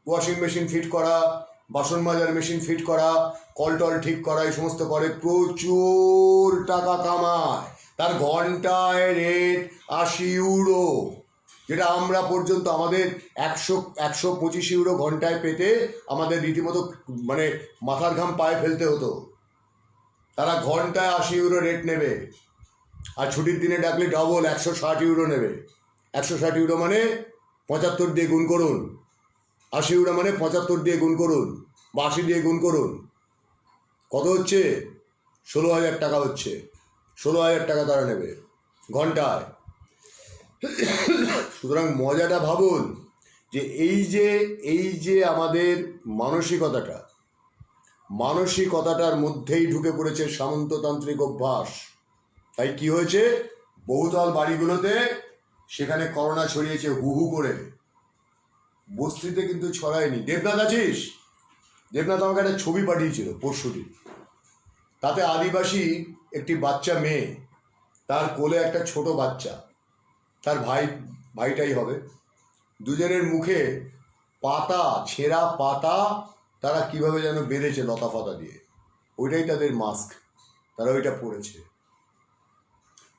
ওয়াশিং মেশিন ফিট করা, বাসন মাজার মেশিন ফিট করা, কল টল ঠিক করা, এই সমস্ত করে, প্রচুর টাকা কামায়। তার ঘন্টায় রেট 80 ইউরো, যেটা আমরা পর্যন্ত আমাদের 125 ইউরো ঘন্টায় পেতে আমাদের রীতিমতো মানে মাথার ঘাম পায়ে ফেলতে হতো। তারা ঘন্টায় 80 ইউরো রেট নেবে, আর ছুটির দিনে ডাকলে ডবল 160 ইউরো নেবে। 160 ইউরো মানে 75 দিয়ে গুণ করুন, 80 ইউরো মানে 75 দিয়ে গুণ করুন বা 80 দিয়ে গুণ করুন, কত হচ্ছে? 16,000 টাকা হচ্ছে। 16,000 টাকা তারা নেবে ঘন্টায়। সুতরাং মজাটা ভাবুন যে এই যে আমাদের মানসিকতাটার মধ্যেই ঢুকে পড়েছে সামন্ততান্ত্রিক অভ্যাস। তাই কি হয়েছে, বহুতল বাড়িগুলোতে সেখানে করোনা ছড়িয়েছে হু হু করে, বস্তিতে কিন্তু ছড়ায়নি। দেবনাথ আছিস? দেবনাথ আমাকে একটা ছবি পাঠিয়েছিল পরশুদিন, তাতে আদিবাসী একটি বাচ্চা মেয়ে, তার কোলে একটা ছোট বাচ্চা, তার ভাইটাই হবে, দুজনের মুখে পাতা, ছেঁড়া পাতা তারা কিভাবে যেন বেঁধেছে লতা পাতা দিয়ে, ওইটাই তাদের মাস্ক, তারা ওইটা পরেছে।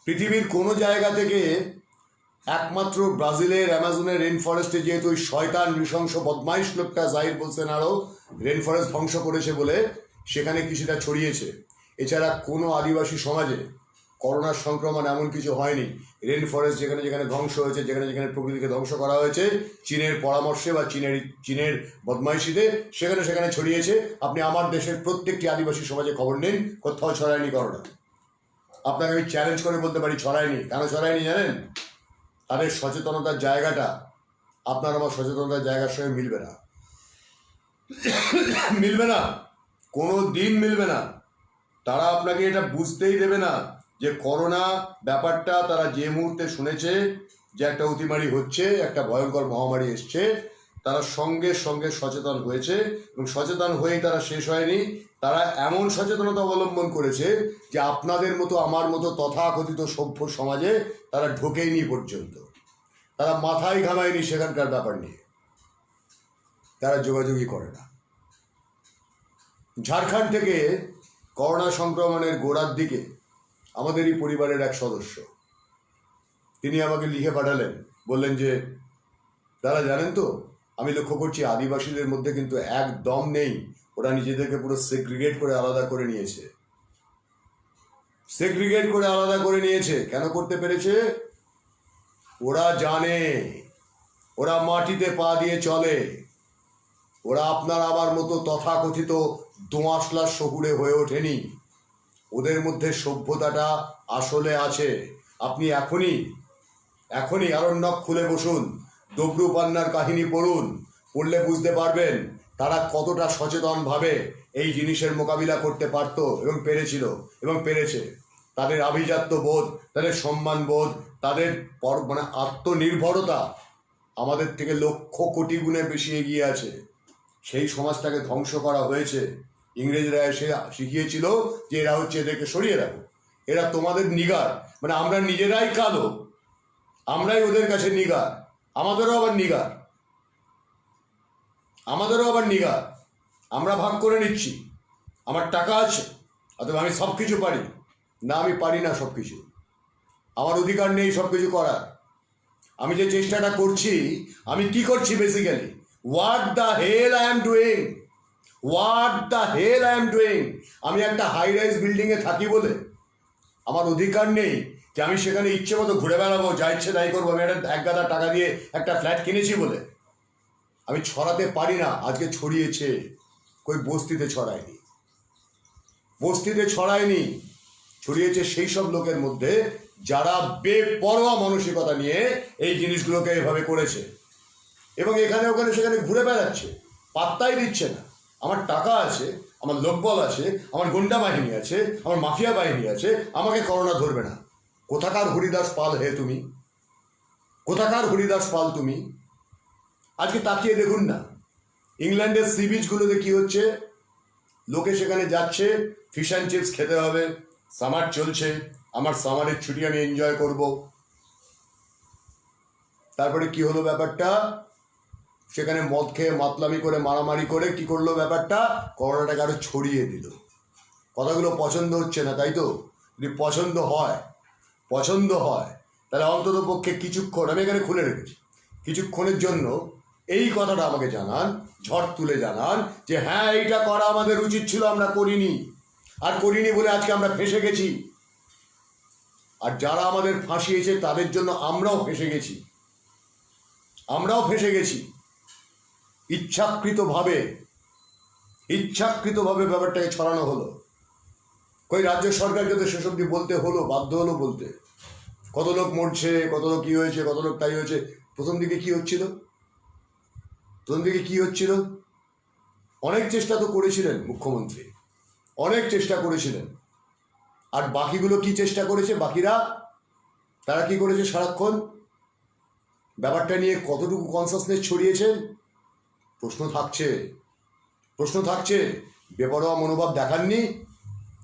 পৃথিবীর কোনো জায়গা থেকে একমাত্র ব্রাজিলের অ্যামাজনের রেন ফরেস্টে যেহেতু ওই শয়তান নৃশংস বদমাইশ লোকটা জাহির বলছেন আরও রেন ফরেস্ট ধ্বংস করেছে বলে সেখানে কিছুটা ছড়িয়েছে, এছাড়া কোনো আদিবাসী সমাজে করোনার সংক্রমণ এমন কিছু হয়নি। রেন ফরেস্ট যেখানে যেখানে ধ্বংস হয়েছে, যেখানে যেখানে প্রকৃতিকে ধ্বংস করা হয়েছে চীনের পরামর্শে বা চীনের বদমাইশিতে, সেখানে সেখানে ছড়িয়েছে। আপনি আমার দেশের প্রত্যেকটি আদিবাসী সমাজে খবর নিন, কোথাও ছড়ায়নি করোনা। আপনাকে আমি চ্যালেঞ্জ করে বলতে পারি ছড়ায়নি। কেন ছড়ায়নি জানেন? তাদের সচেতনতার জায়গাটা আপনার আমার সচেতনতার জায়গার সঙ্গে মিলবে না, মিলবে না, কোনো দিন মিলবে না। তারা আপনাকে এটা বুঝতেই দেবে না যে করোনা ব্যাপারটা তারা যে মুহূর্তে শুনেছে যে একটা অতিমারি হচ্ছে, একটা ভয়ঙ্কর মহামারী এসছে, তারা সঙ্গে সঙ্গে সচেতন হয়েছে, এবং সচেতন হয়েই তারা শেষ হয়নি। তারা এমন সচেতনতা অবলম্বন করেছে যে আপনাদের মতো আমার মতো তথাকথিত সভ্য সমাজে তারা ঢোকেইনি পর্যন্ত, তারা মাথায় ঘামায়নি সেখানকার ব্যাপার নিয়ে, তারা যোগাযোগই করে না। ঝাড়খণ্ড থেকে করোনা সংক্রমণের গোড়ার দিকে আমাদেরই পরিবারের এক সদস্য, তিনি আমাকে লিখে পাঠালেন, বললেন যে দাদা জানেন তো, আমি লক্ষ্য করছি আদিবাসীদের মধ্যে কিন্তু একদম নেই, ওরা নিজেদেরকে পুরো সেগ্রিগেট করে আলাদা করে নিয়েছে। সেগ্রিগেট করে আলাদা করে নিয়েছে। কেন করতে পেরেছে? ওরা জানে, ওরা মাটিতে পা দিয়ে চলে, ওরা আপনার আমার মতো তথাকথিত দোঁয়াশলা শহুরে হয়ে ওঠেনি, ওদের মধ্যে সভ্যতাটা আসলে আছে। আপনি এখনই আরণ্যক খুলে বসুন, ডবরু পান্নার কাহিনী পড়লে বুঝতে পারবেন তারা কতটা সচেতনভাবে এই জিনিসের মোকাবিলা করতে পারত এবং পেরেছিল এবং পেরেছে। তাদের আভিজাত্য বোধ, তাদের সম্মান বোধ, তাদের মানে আত্মনির্ভরতা আমাদের থেকে লক্ষ কোটি গুণে বেশি এগিয়ে আছে। সেই সমাজটাকে ধ্বংস করা হয়েছে। ইংরেজরা এসে শিখিয়েছিল যে এরা হচ্ছে, এদেরকে সরিয়ে রাখো, এরা তোমাদের নিগার, মানে আমরা নিজেরাই কালো, আমরাই ওদের কাছে নিগার, আমাদেরও আবার নিগার, আমরা ভাগ করে নিচ্ছি, আমার টাকা আছে অথবা আমি সব কিছু পারি। না, আমি পারি না সব কিছু, আমার অধিকার নেই সব কিছু করার। আমি যে চেষ্টাটা করছি, আমি কি করছি basically, what the hell I am doing. আমি একটা হাই রাইজ বিল্ডিংয়ে থাকি বলে আমার অধিকার নেই যে আমি সেখানে ইচ্ছে মতো ঘুরে বেড়াবো, যা ইচ্ছে তাই করবো। আমি একটা 1 গাদা টাকা দিয়ে একটা ফ্ল্যাট কিনেছি বলে আমি ছড়াতে পারি না। আজকে ছড়িয়েছে, কই বস্তিতে ছড়ায়নি। বস্তিতে ছড়ায়নি, ছড়িয়েছে সেই সব লোকের মধ্যে যারা বেপরোয়া মানসিকতা নিয়ে এই জিনিসগুলোকে এভাবে করেছে এবং এখানে ওখানে সেখানে ঘুরে বেড়াচ্ছে, পাত্তাই দিচ্ছে না। আমার টাকা আছে, আমার লোকবল আছে, আমার গুন্ডা বাহিনী আছে, আমার মাফিয়া বাহিনী আছে, আমাকে করোনা ধরবে না। কোথাকার হরিদাস পাল হে তুমি? কোথাকার হরিদাস পাল তুমি? আজকে তাকিয়ে দেখুন না, ইংল্যান্ডের সি বিচগুলোতে কি হচ্ছে। লোকে সেখানে যাচ্ছে, ফিশ অ্যান্ড চিপস খেতে হবে, সামার চলছে, আমার সামারের ছুটি আমি এনজয় করব। তারপরে কি হলো ব্যাপারটা? সেখানে মদ খেয়ে মাতলামি করে মারামারি করে কি করলো ব্যাপারটা? করোনাটাকে আরো ছড়িয়ে দিল। কথাগুলো পছন্দ হচ্ছে না, তাই তো? যদি পছন্দ হয় তাহলে অন্তত পক্ষে কিছুক্ষণ, আমি এখানে খুলে রেখেছি, কিছুক্ষণের জন্য এই কথাটা আমাকে জানান, ঝড় তুলে জানান যে হ্যাঁ এইটা করা আমাদের উচিত ছিল, আমরা করিনি, আর করিনি বলে আজকে আমরা ফেঁসে গেছি। আর যারা আমাদের ফাঁসিয়েছে তাদের জন্য আমরাও ফেঁসে গেছি। ইচ্ছাকৃতভাবে ব্যাপারটাকে ছড়ানো হলো। কই রাজ্য সরকারকে তো সেসব দিয়ে বলতে হলো, বাধ্য হলো বলতে। কত লোক মরছে, কত লোক কি হয়েছে, কত লোক তাই হয়েছে। প্রথম দিকে কি হচ্ছিল? অনেক চেষ্টা তো করেছিলেন মুখ্যমন্ত্রী, অনেক চেষ্টা করেছিলেন। আর বাকিগুলো কি চেষ্টা করেছে? বাকিরা তারা কি করেছে? সারাক্ষণ ব্যাপারটা নিয়ে কতটুকু কনসাসনেস ছড়িয়েছেন? প্রশ্ন থাকছে। বেপরোয়া মনোভাব দেখাননি।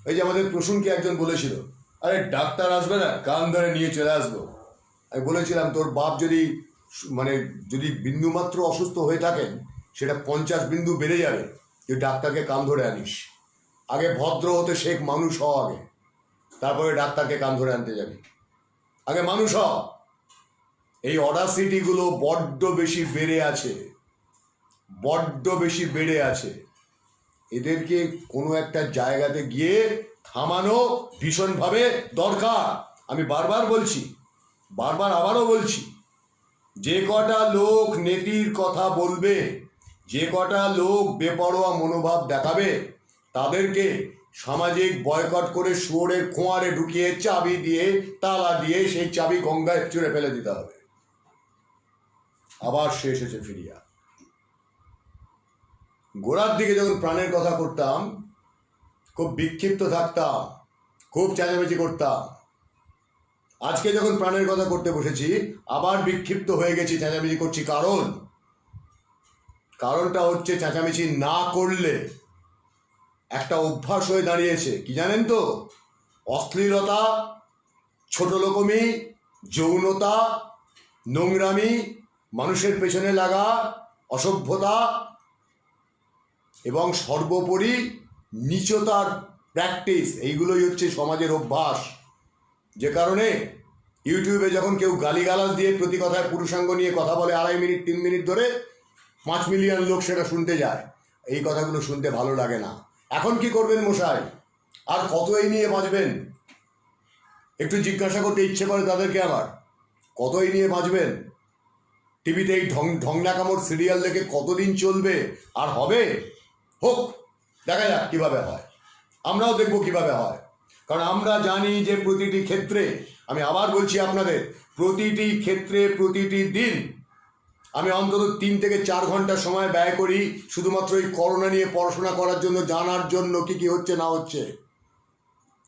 এই যে আমাদের প্রসূনকে একজন বলেছিল, আরে ডাক্তার আসবে না, কান ধরে নিয়ে চলে আসবো। আমি বলেছিলাম তোর বাপ যদি বিন্দুমাত্র অসুস্থ হয়ে থাকেন, সেটা 50 বিন্দু বেড়ে যাবে। তুই ডাক্তারকে কান ধরে আনিস। আগে ভদ্র হতে শেখ, মানুষ হ আগে, তারপরে ডাক্তারকে কান ধরে আনতে যাবি। আগে মানুষ হ। এই অডাসিটিগুলো বড্ড বেশি বেড়ে আছে। এদেরকে কোনো একটা জায়গাতে গিয়ে থামানো ভীষণভাবে দরকার। আমি আবারও বলছি, যে কটা লোক নেতির কথা বলবে, যে কটা লোক বেপরোয়া মনোভাব দেখাবে, তাদেরকে সামাজিক বয়কট করে শুয়োরের খোঁয়ারে ঢুকিয়ে চাবি দিয়ে, তালা দিয়ে সেই চাবি গঙ্গায় চুড়ে ফেলে দিতে হবে। আবার সে এসেছে ফিরিয়া। গোড়ার দিকে যখন প্রাণের কথা করতাম, খুব বিক্ষিপ্ত থাকতাম, খুব চেঁচামেচি করতাম। আজকে যখন প্রাণের কথা করতে বসেছি, আবার বিক্ষিপ্ত হয়ে গেছি, চেঁচামেচি করছি। কারণটা হচ্ছে চেঁচামেচি না করলে একটা অভ্যাস হয়ে দাঁড়িয়েছে। কি জানেন তো? অশ্লীলতা, ছোটলোকমি, যৌনতা, নোংরামি, মানুষের পেছনে লাগা, অসভ্যতা এবং সর্বোপরি নীচতার প্র্যাকটিস, এইগুলোই হচ্ছে সমাজের অভ্যাস। যে কারণে ইউটিউবে যখন কেউ গালিগালাজ দিয়ে প্রতি কথায় পুরুষাঙ্গ নিয়ে কথা বলে 2.5 মিনিট 3 মিনিট ধরে, 5 মিলিয়ন লোক সেটা শুনতে যায়। এই কথাগুলো শুনতে ভালো লাগে না। এখন কি করবেন মশাই? আর কত এই নিয়ে বাঁচবেন? একটু জিজ্ঞাসা করতে ইচ্ছে করে তাদেরকে আমার, কত এই নিয়ে বাঁচবেন? টিভিতে এই ঢংনা কামড় সিরিয়াল দেখে কতদিন চলবে? আর হবে? হোক, দেখা যাক কিভাবে হয়। আমরাও দেখবো কিভাবে হয়। কারণ আমরা জানি যে প্রতিটি ক্ষেত্রে, আমি আবার বলছি আপনাদের, প্রতিটি ক্ষেত্রে প্রতিটি দিন আমি অন্তত 3 থেকে 4 ঘন্টা সময় ব্যয় করি শুধুমাত্র এই করোনা নিয়ে পড়াশোনা করার জন্য, জানার জন্য কি কি হচ্ছে না হচ্ছে।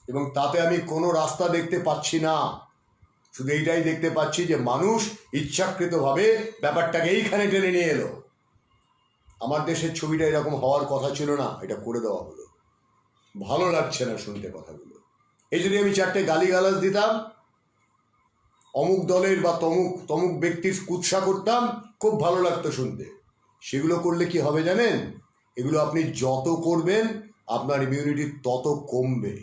এবং তাতে আমি কোনো রাস্তা দেখতে পাচ্ছি না। শুধু এইটাই দেখতে পাচ্ছি যে মানুষ ইচ্ছাকৃতভাবে ব্যাপারটাকে এইখানে টেনে নিয়ে এলো। আমার দেশের ছবিটা এরকম হওয়ার কথা ছিল না, এটা করে দেওয়া হলো। ভালো লাগছে না শুনতে কথাগুলো। এই যদি আমি 4টে গালিগালাজ দিতাম, অমুক দলের বা তমুক ব্যক্তির কুৎসা করতাম, খুব ভালো লাগতো শুনতে। সেগুলো করলে কি হবে জানেন? এগুলো আপনি যত করবেন, আপনার ইমিউনিটি তত কমবে,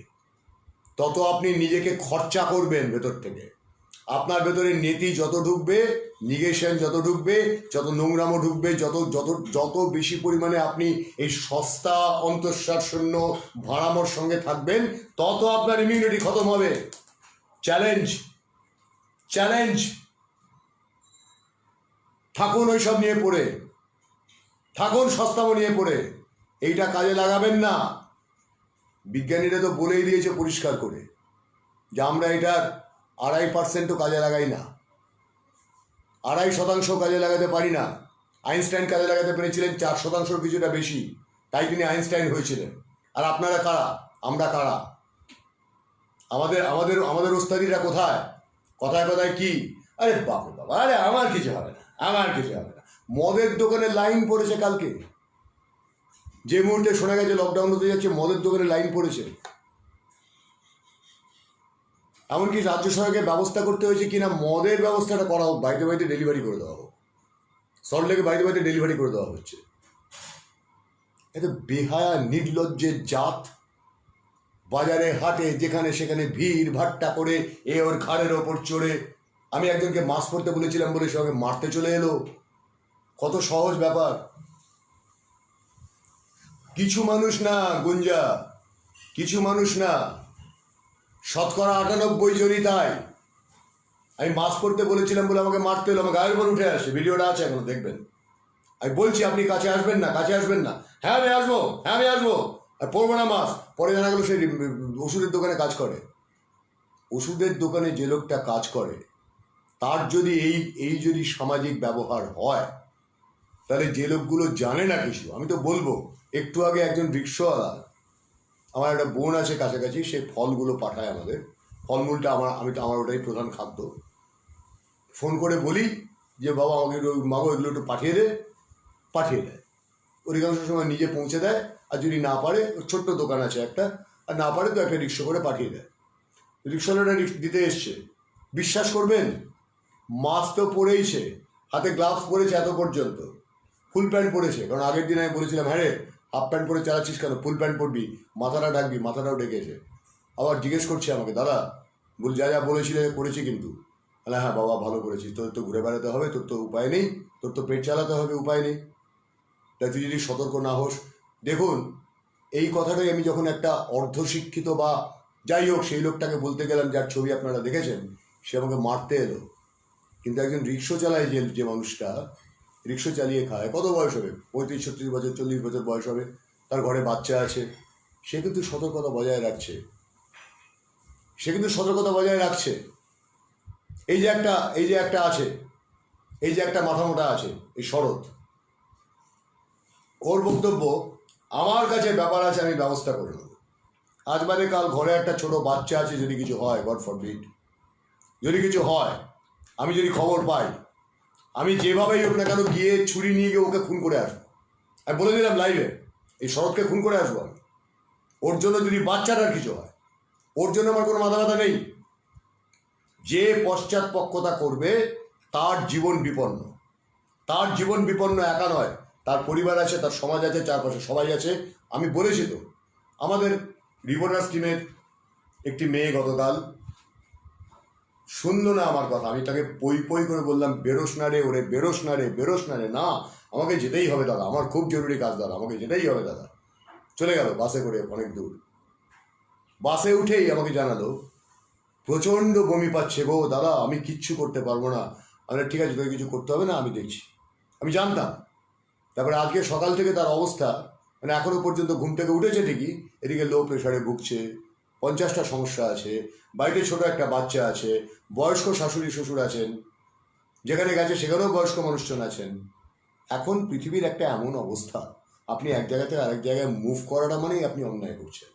তত আপনি নিজেকে খরচা করবেন ভেতর থেকে। আপনার ভেতরে নেতি যত ঢুকবে, নিগেশন যত ঢুকবে, যত নোংরামো ঢুকবে, যত বেশি পরিমাণে আপনি এই সস্তা অন্তঃসার শূন্য ভাড়ামোর সঙ্গে থাকবেন, তত আপনার ইমিউনিটি খতম হবে। চ্যালেঞ্জ। থাকুন ওইসব নিয়ে পড়ে, থাকুন সস্তামো নিয়ে পড়ে। এইটা কাজে লাগাবেন না। বিজ্ঞানীরা তো বলেই দিয়েছে পরিষ্কার করে যে আমরা এটার 2.5% কাজে লাগাই না, 2.5% কাজে লাগাতে পারি না। আইনস্টাইন কাজে লাগাতে পেরেছিলেন 4% কিছুটা বেশি, তাই তিনি আইনস্টাইন হয়েছিলেন। আর আপনারা কারা, আমরা কারা? আমাদের আমাদের আমাদের ওস্তাদিরা কোথায়? কথায় কথায় কি, আরে বাপরে বাবা, আরে আমার কিছু হবে না, আমার কিছু হবে না। মদের দোকানে লাইন পড়েছে কালকে, যে মুহূর্তে শোনা গেছে লকডাউন হতে যাচ্ছে, মদের দোকানে লাইন পড়েছে। এমনকি রাজ্য সরকারকে ব্যবস্থা করতে হয়েছে কিনা মদের ব্যবস্থাটা করা হোক, বাড়িতে বাড়িতে ডেলিভারি করে দেওয়া হোক। সল্টলেকে বাড়িতে বাড়িতে ডেলিভারি করে দেওয়া হচ্ছে। এত বেহায়া নির্লজ্জের জাত। বাজারে হাটে যেখানে সেখানে ভিড় ভাট্টা করে এ ওর ঘাড়ের ওপর চড়ে। আমি একজনকে মাস্ক পরতে বলেছিলাম বলে সঙ্গে মারতে চলে এলো। কত সহজ ব্যাপার। কিছু মানুষ না গুঞ্জা, কিছু মানুষ না, 98% জনই তাই। আমি মাস্ক পরতে বলেছিলাম বলে আমাকে মারতে এলো, আমার গায়ের উপর উঠে আসে। ভিডিওটা আছে, এখন দেখবেন। আমি বলছি আপনি কাছে আসবেন না, কাছে আসবেন না। হ্যাঁ আমি আসবো, হ্যাঁ আমি আসবো, আর পরবো না মাস্ক। পরে জানা গেল সেই ওষুধের দোকানে কাজ করে। ওষুধের দোকানে যে লোকটা কাজ করে তার যদি এই যদি সামাজিক ব্যবহার হয়, তাহলে যে লোকগুলো জানে না কিছু, আমি তো বলবো। একটু আগে একজন রিক্সাওয়ালা, আমার একটা বোন আছে কাছাকাছি, সে ফলগুলো পাঠায় আমাদের। ফলমূলটা আমার ওটাই প্রধান খাদ্য। ফোন করে বলি যে বাবা আমাকে একটু মাগো এগুলো একটু পাঠিয়ে দেয়। অধিকাংশ সময় নিজে পৌঁছে দেয়, আর যদি না পারে, ছোট্ট দোকান আছে একটা, আর না পারে তো একটা রিক্সা করে পাঠিয়ে দেয়। রিক্সাওয়ালাটা দিতে এসছে, বিশ্বাস করবেন মাস্ক তো পরেইছে, হাতে গ্লাভস পরেছে এত পর্যন্ত, ফুল প্যান্ট পরেছে। কারণ আগের দিন আমি বলেছিলাম হ্যাঁ রে হাফ প্যান্ট পরে চালাচ্ছিস কেন, ফুল প্যান্ট পরবি, মাথাটা ঢাকবি, মাথাটাও ঢেকেছে। আবার জিজ্ঞেস করছে আমাকে, দাদা বল যা যা বলেছিলে করেছি কিন্তু। হ্যাঁ বাবা ভালো করেছিস, তোর তো ঘুরে বেড়াতে হবে, তোর তো উপায় নেই, তোর তো পেট চালাতে হবে, উপায় নেই। তাই তুই যদি সতর্ক না হোস। দেখুন এই কথাটাই আমি যখন একটা অর্ধশিক্ষিত বা যাই হোক সেই লোকটাকে বলতে গেলাম, যার ছবি আপনারা দেখেছেন, সে আমাকে মারতে এলো। কিন্তু একজন রিক্সা চালায়, যে মানুষটা রিক্সা চালিয়ে খায়, কত বয়স হবে, 35-36 বছর, 40 বছর বয়স হবে, তার ঘরে বাচ্চা আছে, সে কিন্তু সতর্কতা বজায় রাখছে। এই যে একটা মাথা মোটা আছে, এই শরৎ, ওর বক্তব্য আমার কাছে ব্যাপার আছে, আমি ব্যবস্থা করে নেব। আজ বাদে কাল ঘরে একটা ছোট বাচ্চা আছে, যদি কিছু হয়, গড ফরবিড, যদি কিছু হয়, আমি যদি খবর পাই, আমি যেভাবেই হোক না কেন গিয়ে ছুরি নিয়ে গিয়ে ওকে খুন করে আসবো। আমি বলে দিলাম লাইভে, এই শরৎকে খুন করে আসবো আমি। ওর জন্য যদি বাচ্চাটার কিছু হয়, ওর জন্য আমার কোনো মাথা ব্যথা নেই। যে পশ্চাৎপক্ষতা করবে তার জীবন বিপন্ন। তার জীবন বিপন্ন একা নয়, তার পরিবার আছে, তার সমাজ আছে, চারপাশে সবাই আছে। আমি বলেছি তো, আমাদের রিপোর্টার্স টিমের একটি মেয়ে গতকাল শুনলো না আমার কথা। আমি তাকে পই করে বললাম, বেরোস না রে, ওরে বেরোস না রে, বেরোস না রে। না, আমাকে যেতেই হবে দাদা, আমার খুব জরুরি কাজ দাদা, আমাকে যেতেই হবে দাদা। চলে গেল বাসে করে অনেক দূর। বাসে উঠেই আমাকে জানালো প্রচণ্ড বমি পাচ্ছে গো দাদা, আমি কিচ্ছু করতে পারবো না। আমি ঠিক আছে, তোকে কিছু করতে হবে না, আমি দেখছি। আমি জানতাম। তারপরে আজকে সকাল থেকে তার অবস্থা, মানে এখনো পর্যন্ত ঘুম থেকে উঠেছে ঠিকই, এদিকে লো প্রেশারে ভুগছে, 50টা সমস্যা আছে, বাড়িতে ছোট একটা বাচ্চা আছে, বয়স্ক শাশুড়ি শ্বশুর আছেন, যেখানে গেছে সেখানেও বয়স্ক মানুষজন আছেন। এখন পৃথিবীর একটা এমন অবস্থা, আপনি এক জায়গা থেকে আরেক জায়গায় মুভ করাটা মানেই আপনি অন্যায় করছেন।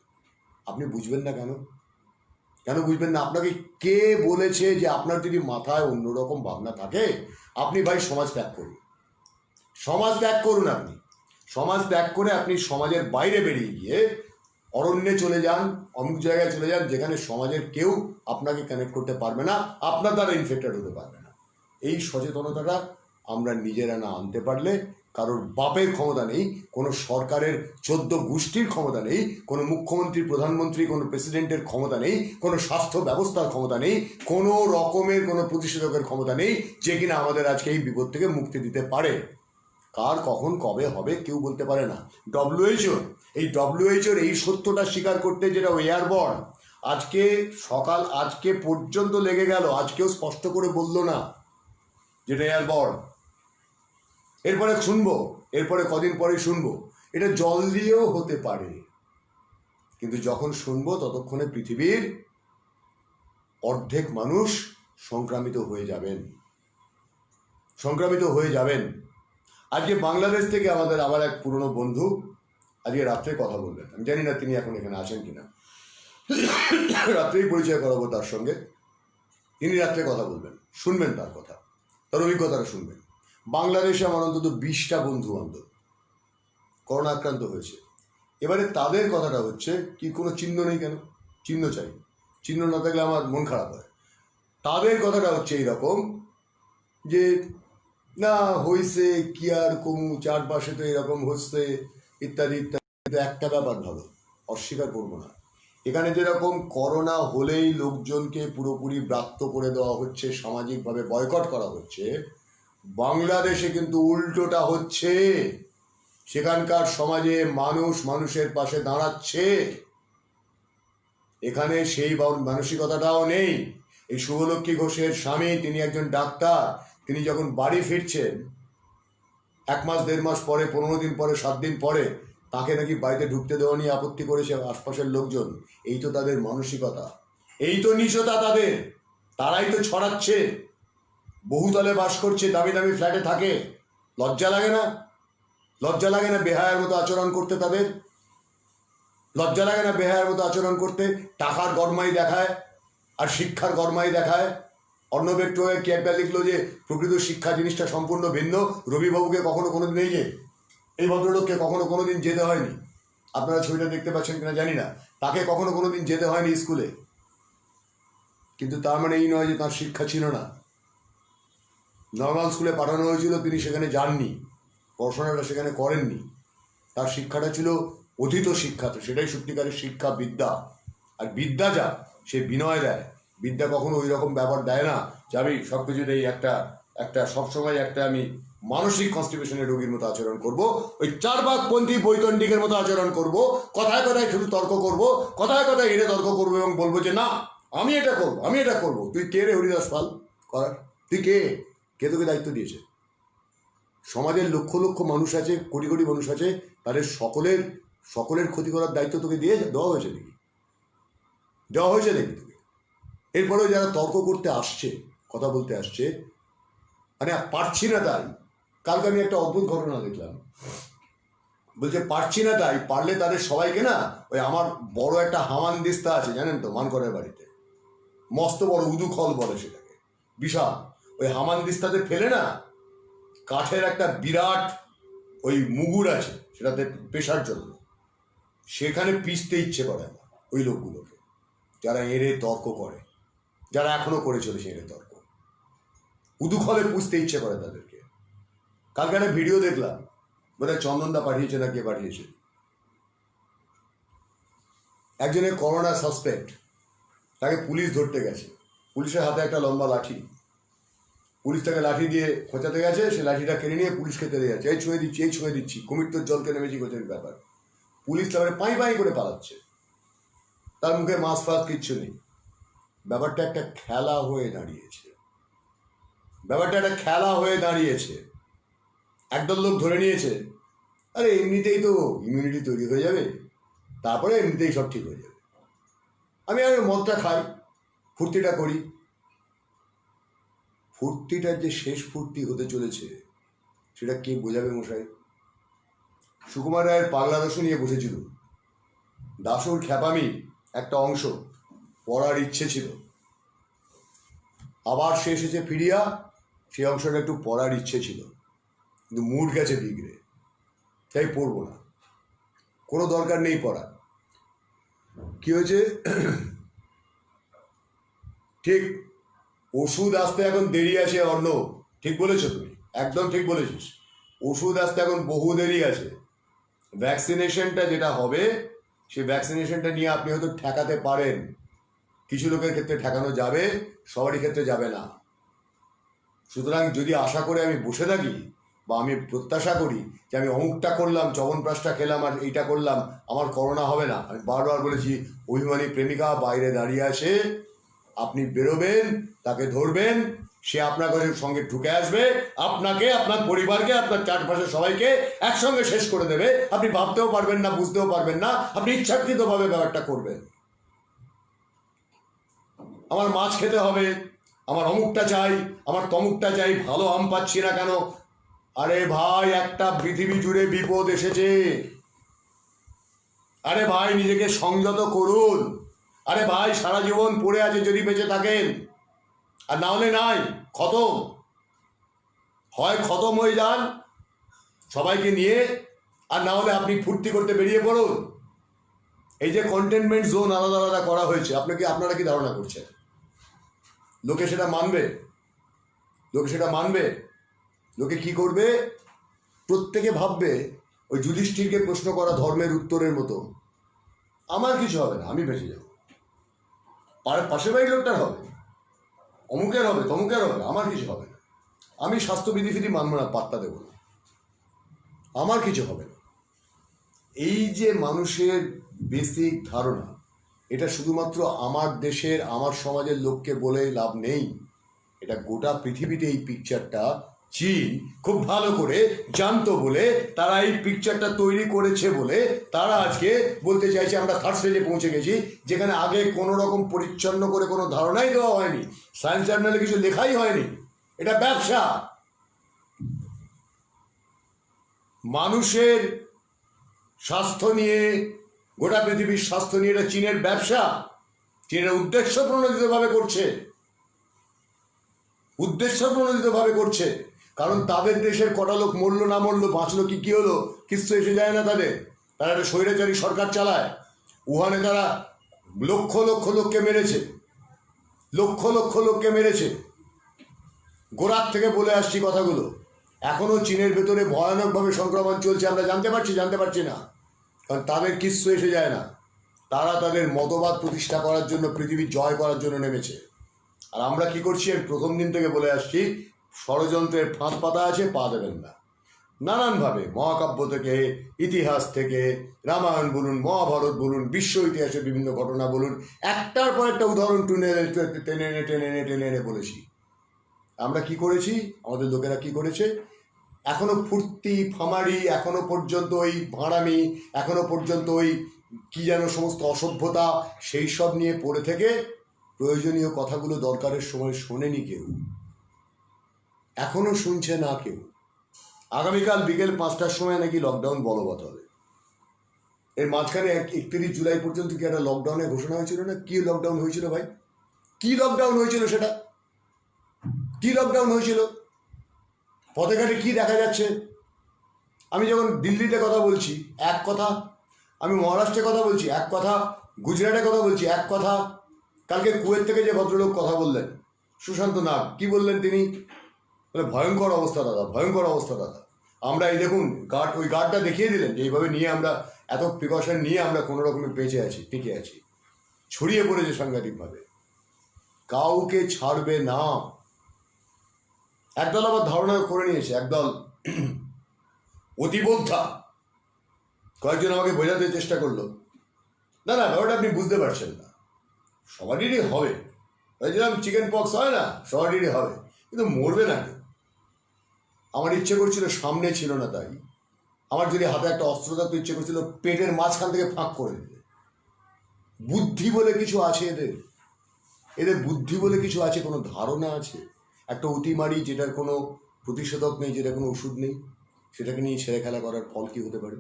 আপনি বুঝবেন না কেন? কেন বুঝবেন না? আপনাকে কে বলেছে যে আপনার যদি মাথায় অন্যরকম ভাবনা থাকে, আপনি ভাই সমাজ ত্যাগ করুন। সমাজ ত্যাগ করুন। আপনি সমাজ ত্যাগ করে আপনি সমাজের বাইরে বেরিয়ে গিয়ে অরণ্যে চলে যান, অমুক জায়গায় চলে যান, যেখানে সমাজের কেউ আপনাকে কানেক্ট করতে পারবে না, আপনার দ্বারা ইনফেক্টেড হতে পারবে না। এই সচেতনতাটা আমরা নিজেরা না আনতে পারলে, কারোর বাপের ক্ষমতা নেই, কোনো সরকারের 14 গোষ্ঠীর ক্ষমতা নেই, কোনো মুখ্যমন্ত্রী, প্রধানমন্ত্রী, কোনো প্রেসিডেন্টের ক্ষমতা নেই, কোনো স্বাস্থ্য ব্যবস্থার ক্ষমতা নেই, কোনো রকমের কোনো প্রতিষেধকের ক্ষমতা নেই, যে কিনা আমাদের আজকে এই বিপদ থেকে মুক্তি দিতে পারে। কার কখন কবে হবে কেউ বলতে পারে না। ডব্লিউএইচওর এই সত্যটা স্বীকার করতে, যেটা এয়ারবর্ন, আজকে পর্যন্ত লেগে গেল, আজকেও স্পষ্ট করে বললো না যেটা এয়ারবর্ন। এরপরে কদিন পরে শুনবো এটা জল দিয়েও হতে পারে, কিন্তু যখন শুনবো ততক্ষণে পৃথিবীর অর্ধেক মানুষ সংক্রামিত হয়ে যাবেন। আজকে বাংলাদেশ থেকে আমাদের আবার এক পুরনো বন্ধু আজকে রাত্রে কথা বলবেন। আমি জানি না তিনি এখন এখানে আছেন কিনা, রাত্রেই পরিচয় করাবো তার সঙ্গে। তিনি রাত্রে কথা বলবেন, শুনবেন তার কথা, তার অভিজ্ঞতাটা শুনবেন। বাংলাদেশে আমার অন্তত 20টা বন্ধু বান্ধব করোনা আক্রান্ত হয়েছে। এবারে তাদের কথাটা হচ্ছে কি, কোনো চিহ্ন নেই কেন? চিহ্ন চাই, চিহ্ন না থাকলে আমার মন খারাপ হয়। তাদের কথাটা হচ্ছে এইরকম যে না হয়েছে কি আর কমু, চারপাশে তো এরকম হচ্ছে ইত্যাদি ইত্যাদি। কিন্তু একটা ব্যাপার ভালো, অস্বীকার করবো না, এখানে যেরকম করোনা হলেই লোকজনকে পুরোপুরি ব্রাত্য করে দেওয়া হচ্ছে, সামাজিকভাবে বয়কট করা হচ্ছে, বাংলাদেশে কিন্তু উল্টোটা হচ্ছে। সেখানকার সমাজে মানুষ মানুষের পাশে দাঁড়াচ্ছে। এখানে সেই মানসিকতাটাও নেই। এই শুভলক্ষ্মী ঘোষের স্বামী, তিনি একজন ডাক্তার, তিনি যখন বাড়ি ফিরছেন 1 মাস 1.5 মাস পরে, 15 দিন পরে, 7 দিন পরে, তাকে নাকি বাড়িতে ঢুকতে দেওয়া নিয়ে আপত্তি করেছে আশপাশের লোকজন। এই তো তাদের মানসিকতা, এই তো নিশতা তাদের, তারাই তো ছড়াচ্ছে। বহুতলে বাস করছে, দামি দামি ফ্ল্যাটে থাকে, লজ্জা লাগে না? লজ্জা লাগে না বেহায়ার মতো আচরণ করতে? তাদের লজ্জা লাগে না বেহায়ার মতো আচরণ করতে? টাকার গরমাই দেখায় আর শিক্ষার গরমাই দেখায়। অর্ণবেট্র কি একটা লিখলো যে প্রকৃত শিক্ষা জিনিসটা সম্পূর্ণ ভিন্ন। রবিবাবুকে কখনো কোনোদিন, এই যে এই ভদ্রলোককে কখনো কোনোদিন যেতে হয়নি, আপনারা ছবিটা দেখতে পাচ্ছেন কিনা জানি না, তাকে কখনো কোনোদিন যেতে হয়নি স্কুলে। কিন্তু তার মানে এই নয় যে তার শিক্ষা ছিল না। নর্মাল স্কুলে পাঠানো হয়েছিল, তিনি সেখানে যাননি, পড়াশোনাটা সেখানে করেননি। তার শিক্ষাটা ছিল অধীত শিক্ষা, তো সেটাই সত্যিকারের শিক্ষা, বিদ্যা। আর বিদ্যা যা, সে বিনয় দেয়। বিদ্যা কখনো ওই রকম ব্যাপার দেয় না যে আমি সব কিছুতেই একটা সবসময় একটা আমি মানসিক কনস্টিপেশনের রোগীর মতো আচরণ করব, ওই চারবাকপন্থী বৈতন্ডিকের মতো আচরণ করব, কথায় কথায় শুধু তর্ক করব, কথায় কথায় এনে তর্ক করবো এবং বলবো যে না আমি এটা করবো, আমি এটা করবো। তুই কে রে হরিদাস পাল করার? তুই কে? কে তোকে দায়িত্ব দিয়েছে? সমাজের লক্ষ লক্ষ মানুষ আছে, কোটি কোটি মানুষ আছে, তাদের সকলের ক্ষতি করার দায়িত্ব তোকে দেওয়া হয়েছে নাকি? দেওয়া হয়েছে নাকি তোকে? এরপরেও যারা তর্ক করতে আসছে, কথা বলতে আসছে, মানে পারছি না তাই। কালকে আমি একটা অদ্ভুত ঘটনা দেখলাম, বলছে পারছি না তাই, পারলে তাদের সবাইকে না, ওই আমার বড় একটা হামানদিস্তা আছে জানেন তো, মানকরের বাড়িতে, মস্ত বড় উদুখল বলে সেটাকে, বিশাল। ওই হামানদিস্তাতে ফেলে না, কাঠের একটা বিরাট ওই মুগুর আছে সেটাতে পেশার জন্য, সেখানে পিষতে ইচ্ছে করে না ওই লোকগুলোকে, যারা এড়ে তর্ক করে, যারা এখনো করে চলেছে এড়ে তর্ক, উদুখলে পুষতে ইচ্ছে করে তাদেরকে। কালকে একটা ভিডিও দেখলাম, বোধহয় চন্দনদা পাঠিয়েছে না কে পাঠিয়েছে, একজনের করোনা সাসপেক্ট, তাকে পুলিশ ধরতে গেছে, পুলিশের হাতে একটা লম্বা লাঠি, পুলিশ তাকে লাঠি দিয়ে খোঁচাতে গেছে, সে লাঠিটা কেড়ে নিয়ে পুলিশ খেতে দিয়ে যাচ্ছে, এই ছুঁয়ে দিচ্ছি, এই ছুঁয়ে দিচ্ছি, কুমির জলকে নেমেছি কোচের ব্যাপার। পুলিশ তারপরে পাই পাই করে পালাচ্ছে, তার মুখে মাছ ফাঁস কিচ্ছু নেই। ব্যাপারটা একটা খেলা হয়ে দাঁড়িয়েছে, ব্যাপারটা একটা খেলা হয়ে দাঁড়িয়েছে। একদল লোক ধরে নিয়েছে আরে এমনিতেই তো ইমিউনিটি তৈরি হয়ে যাবে, তারপরে এমনিতেই সব ঠিক হয়ে যাবে। আমি মদটা খাই, ফুর্তিটা করি, ফুর্তিটার যে শেষ ফুর্তি হতে চলেছে সেটা কে বোঝাবে মশাই? সুকুমার রায়ের পাগলা দাশু নিয়ে বসেছিল, দাশুর খ্যাপামি একটা অংশ পড়ার ইচ্ছে ছিল, আবার সে এসেছে ফিরিয়া, সেই অংশটা একটু পড়ার ইচ্ছে ছিল, কিন্তু মুড গেছে বিগড়ে, তাই পড়বো না, কোনো দরকার নেই পড়ার। কি হয়েছে? ঠিক ওষুধ আসতে এখন দেরি আছে। অর্ণব, ঠিক বলেছো তুমি, একদম ঠিক বলেছিস, ওষুধ আসতে এখন বহু দেরি আছে। ভ্যাকসিনেশনটা যেটা হবে, সেই ভ্যাকসিনেশনটা নিয়ে আপনি হয়তো ঠেকাতে পারেন, কিছু লোকের ক্ষেত্রে ঠেকানো যাবে, সবারই ক্ষেত্রে যাবে না। সুতরাং যদি আশা করে আমি বসে থাকি বা আমি প্রত্যাশা করি যে আমি অমুকটা করলাম, চবনপ্রাশটা খেলাম আর এইটা করলাম, আমার করোনা হবে না, আমি বারবার বলেছি অভিমানী প্রেমিকা বাইরে দাঁড়িয়ে আছে, আপনি বেরোবেন, তাকে ধরবেন, সে আপনার সঙ্গে ঢুকে আসবে, আপনাকে, আপনার পরিবারকে, আপনার চারপাশের সবাইকে একসঙ্গে শেষ করে দেবে। আপনি ভাবতেও পারবেন না, বুঝতেও পারবেন না, আপনি ইচ্ছাকৃতভাবে ব্যাপারটা করবেন। আমার মাছ খেতে হবে, আমার অমুকটা চাই, আমার তমুকটা চাই, ভালো আম পাচ্ছি না কেন? আরে ভাই, একটা পৃথিবী জুড়ে বিপদ এসেছে। আরে ভাই, নিজেকে সংযত করুন। আরে ভাই, সারা জীবন পড়ে আছে যদি বেঁচে থাকেন, আর না হলে নাই, খতম। হয় খতম হয়ে যান সবাইকে নিয়ে, আর না হলে আপনি ফুর্তি করতে বেরিয়ে পড়ুন। এই যে কন্টেনমেন্ট জোন আলাদা আলাদা করা হয়েছে, আপনারা কি ধারণা করছেন লোকে সেটা মানবে? লোকে সেটা মানবে? লোকে কি করবে? প্রত্যেকে ভাববে ওই যুধিষ্ঠিরকে প্রশ্ন করা ধর্মের উত্তরের মতো, আমার কিছু হবে না, আমি বেঁচে যাব। পাশের বাড়ির লোকটার হবে, অমুকের হবে, তমুকের হবে, আমার কিছু হবে না। আমি স্বাস্থ্যবিধি ফিধি মানব না, পাত্তা দেব না, আমার কিছু হবে না। এই যে মানুষের বেসিক ধারণা, এটা শুধুমাত্র আমার দেশের, আমার সমাজের লোককে বলে লাভ নেই। এটা গোটা পৃথিবীতে এই পিকচারটা চীন খুব ভালো করে জানতো বলে তারা এই পিকচারটা তৈরি করেছে বলে তারা আজকে বলতে চাইছে আমরা থার্ড স্টেজে পৌঁছে গেছি, যেখানে আগে কোনো রকম পরিচ্ছন্ন করে কোনো ধারণাই দেওয়া হয়নি, সায়েন্স জার্নালে কিছু লেখাই হয়নি। এটা ব্যবসা, মানুষের স্বাস্থ্য নিয়ে, গোটা পৃথিবীর স্বাস্থ্য নিয়ে এটা চীনের ব্যবসা। চীনের উদ্দেশ্য প্রণোদিতভাবে করছে, উদ্দেশ্য প্রণোদিতভাবে করছে। কারণ তাদের দেশের কটা লোক মরলো না মরলো, বাঁচলো কি হলো, কিছু এসে যায় না তাদের। তারা একটা স্বৈরাচারী সরকার চালায়। উহানে তারা লক্ষ লক্ষ লোককে মেরেছে, লক্ষ লক্ষ লোককে মেরেছে। গোড়ার থেকে বলে আসছি কথাগুলো। এখনো চীনের ভেতরে ভয়ানকভাবে সংক্রমণ চলছে, আমরা জানতে পারছি না, কারণ তাদের কিচ্ছু এসে যায় না। তারা তাদের মতবাদ প্রতিষ্ঠা করার জন্য, পৃথিবী জয় করার জন্য নেমেছে। আর আমরা কি করছি? আমি প্রথম দিন থেকে বলে আসছি, ষড়যন্ত্রের ফাঁদ পাতা আছে, পা দেবেন না। নানানভাবে মহাকাব্য থেকে, ইতিহাস থেকে, রামায়ণ বলুন, মহাভারত বলুন, বিশ্ব ইতিহাসের বিভিন্ন ঘটনা বলুন, একটার পর একটা উদাহরণ টেনে এনে বলেছি। আমরা কি করেছি? আমাদের লোকেরা কি করেছে? এখনো ফুর্তি ফামারি, এখনো পর্যন্ত ওই ভাঁড়ামি, এখনো পর্যন্ত ওই কি যেন সমস্ত অসভ্যতা, সেই সব নিয়ে পড়ে থেকে প্রয়োজনীয় কথাগুলো দরকারের সময় শোনেনি কেউ, এখনো শুনছে না কেউ। আগামীকাল বিকেল 5টার সময় নাকি লকডাউন বলবৎ হবে। এর মাঝখানে 31 জুলাই পর্যন্ত কি একটা লকডাউনের ঘোষণা হয়েছিল না? কি লকডাউন হয়েছিল ভাই? কি লকডাউন হয়েছিল সেটা? কি লকডাউন হয়েছিল? পথে ঘাটে কি দেখা যাচ্ছে? আমি যখন দিল্লিতে কথা বলছি এক কথা, আমি মহারাষ্ট্রে কথা বলছি এক কথা, গুজরাটে কথা বলছি এক কথা। কালকে কুয়েত থেকে যে ভদ্রলোক কথা বললেন, সুশান্ত নাগ, কি বললেন তিনি? বলে ভয়ঙ্কর অবস্থা দাদা, ভয়ঙ্কর অবস্থা দাদা। আমরা এই দেখুন ওই গার্ডটা দেখিয়ে দিলেন যে এইভাবে নিয়ে আমরা, এত প্রিকশন নিয়ে আমরা কোনো রকমের বেঁচে আছি, টিকে আছি। ছড়িয়ে পড়েছে সাংঘাতিকভাবে, কাউকে ছাড়বে না। একদল আবার ধারণা করে নিয়েছে, একদল অতিবোদ্ধা কয়েকজন আমাকে বোঝাতে চেষ্টা করলো, না না ব্যাপারটা আপনি বুঝতে পারছেন না, সবারই হবে। যেরকম চিকেন পক্স হয় না, সবারই হবে, কিন্তু মরবে না কেউ। আমার ইচ্ছে করছিল, সামনে ছিল না তাই, আমার যদি হাতে একটা অস্ত্র থাকতো, ইচ্ছে করছিল পেটের মাঝখান থেকে ফাঁক করে দিতে। বুদ্ধি বলে কিছু আছে এদের বুদ্ধি বলে কিছু আছে, কোনো ধারণা আছে। একটা অতিমারি যেটার কোনো প্রতিষেধক নেই, যেটা কোনো ওষুধ নেই, সেটাকে নিয়ে ছেড়ে খেলা করার ফল কি হতে পারে?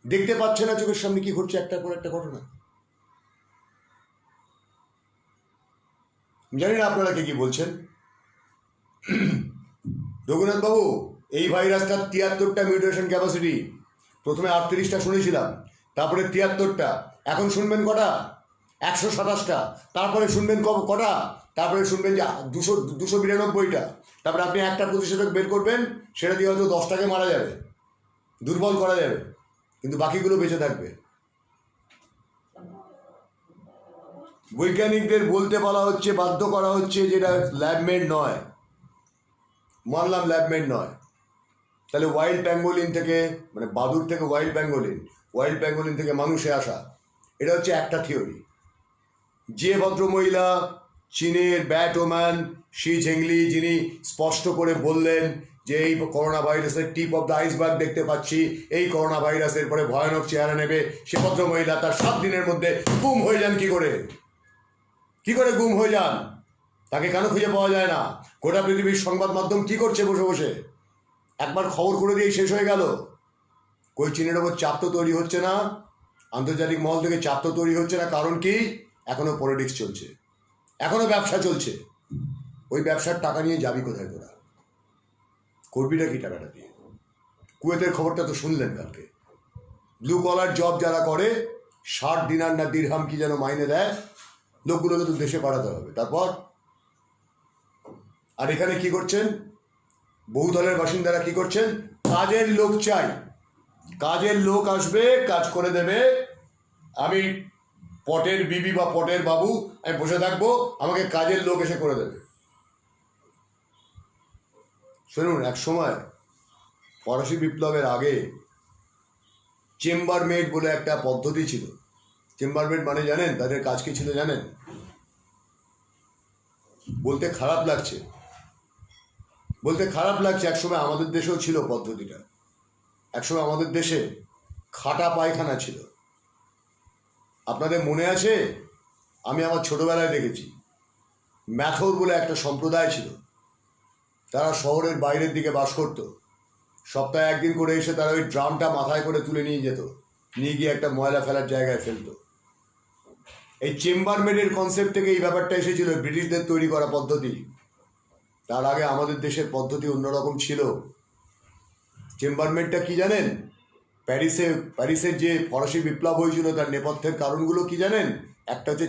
দেখতে পাচ্ছে না চোখের সামনে কি ঘটছে একটার পর একটা ঘটনা। জানি না আপনারা কে কি বলছেন। রঘুনাথ বাবু, এই ভাইরাসটার 73টা মিউটেশন ক্যাপাসিটি। প্রথমে 38টা শুনেছিলাম, তারপরে 73টা, এখন শুনবেন কটা? 127টা। তারপরে শুনবেন কটা? তারপরে শুনবেন যে 292টা। তারপরে আপনি একটা প্রতিষেধক বের করবেন, সেটা দিয়ে হয়তো 10টাকে মারা যাবে, দুর্বল করা যাবে, কিন্তু বাকিগুলো বেঁচে থাকবে। বৈজ্ঞানিকদের বলতে বলা হচ্ছে, বাধ্য করা হচ্ছে যেটা ল্যাবমেড নয়। মানলাম ল্যাবমেড নয়, তাহলে ওয়াইল্ড প্যাঙ্গোলিন থেকে, মানে বাদুর থেকে ওয়াইল্ড প্যাঙ্গোলিন থেকে মানুষে আসা, এটা হচ্ছে একটা থিওরি। যে ভদ্রমহিলা চীনের ব্যাটম্যান শি ঝেংলি, যিনি স্পষ্ট করে বললেন যে এই করোনা ভাইরাসের টিপ অফ দ্য আইসবার্গ দেখতে পাচ্ছি, এই করোনা ভাইরাসের পরে ভয়ানক চেহারা নেবে, সে ভদ্রমহিলা তার 7 দিনের মধ্যে গুম হয়ে যান। কি করে গুম হয়ে যান? তাকে কেন খুঁজে পাওয়া যায় না? গোটা পৃথিবীর সংবাদ মাধ্যম কি করছে বসে বসে? একবার খবর করে দিয়েই শেষ হয়ে গেল। কই চীনের ওপর চাপ তো তৈরি হচ্ছে না, আন্তর্জাতিক মহল থেকে চাপ তো তৈরি হচ্ছে না। কারণ কি? এখনো পলিটিক্স চলছে, এখনো ব্যবসা চলছে। ওই ব্যবসার টাকা নিয়ে যাবি কোথায় তোরা? করবিটা কি টাকাটা দিয়ে? কুয়েতের খবরটা তো শুনলেন কালকে। ব্লু কলার জব যারা করে 60 দিনার না দিরহাম কি যেন মাইনে দেয়, লোকগুলোকে তো দেশে পাঠাতে হবে। তারপর আর এখানে কি করছেন বহুদলের বাসিন্দারা? কি করছেন? কাজের লোক চাই, কাজের লোক আসবে, কাজ করে দেবে। আমি পটের বিবি বা পটের বাবু, আমি বসে থাকবো, আমাকে কাজের লোক এসে করে দেবে। শুনুন, এক সময় ফরাসি বিপ্লবের আগে চেম্বারমেড বলে একটা পদ্ধতি ছিল। চেম্বারমেড মানে জানেন তাদের কাজ কি ছিল জানেন? বলতে খারাপ লাগছে, একসময় আমাদের দেশেও ছিল পদ্ধতিটা। একসময় আমাদের দেশে খাটা পায়খানা ছিল। আপনাদের মনে আছে? আমি আমার ছোটবেলায় দেখেছি, ম্যাথর বলে একটা সম্প্রদায় ছিল। তারা শহরের বাইরের দিকে বাস করত। সপ্তাহে একদিন করে এসে তারা ওই ড্রামটা মাথায় করে তুলে নিয়ে যেত, নিয়ে গিয়ে একটা ময়লা ফেলার জায়গায় ফেলতো। এই চেম্বারমেডের কনসেপ্ট থেকে এই ব্যাপারটা এসেছিল, ব্রিটিশদের তৈরি করা পদ্ধতি। তার আগে আমাদের দেশের পদ্ধতি অন্যরকম ছিল। চেম্বারমেডটা কি জানেন? প্যারিসের যে ফরাসি বিপ্লব হয়েছিল তার নেপথ্যের কারণগুলো কি জানেন? একটা হচ্ছে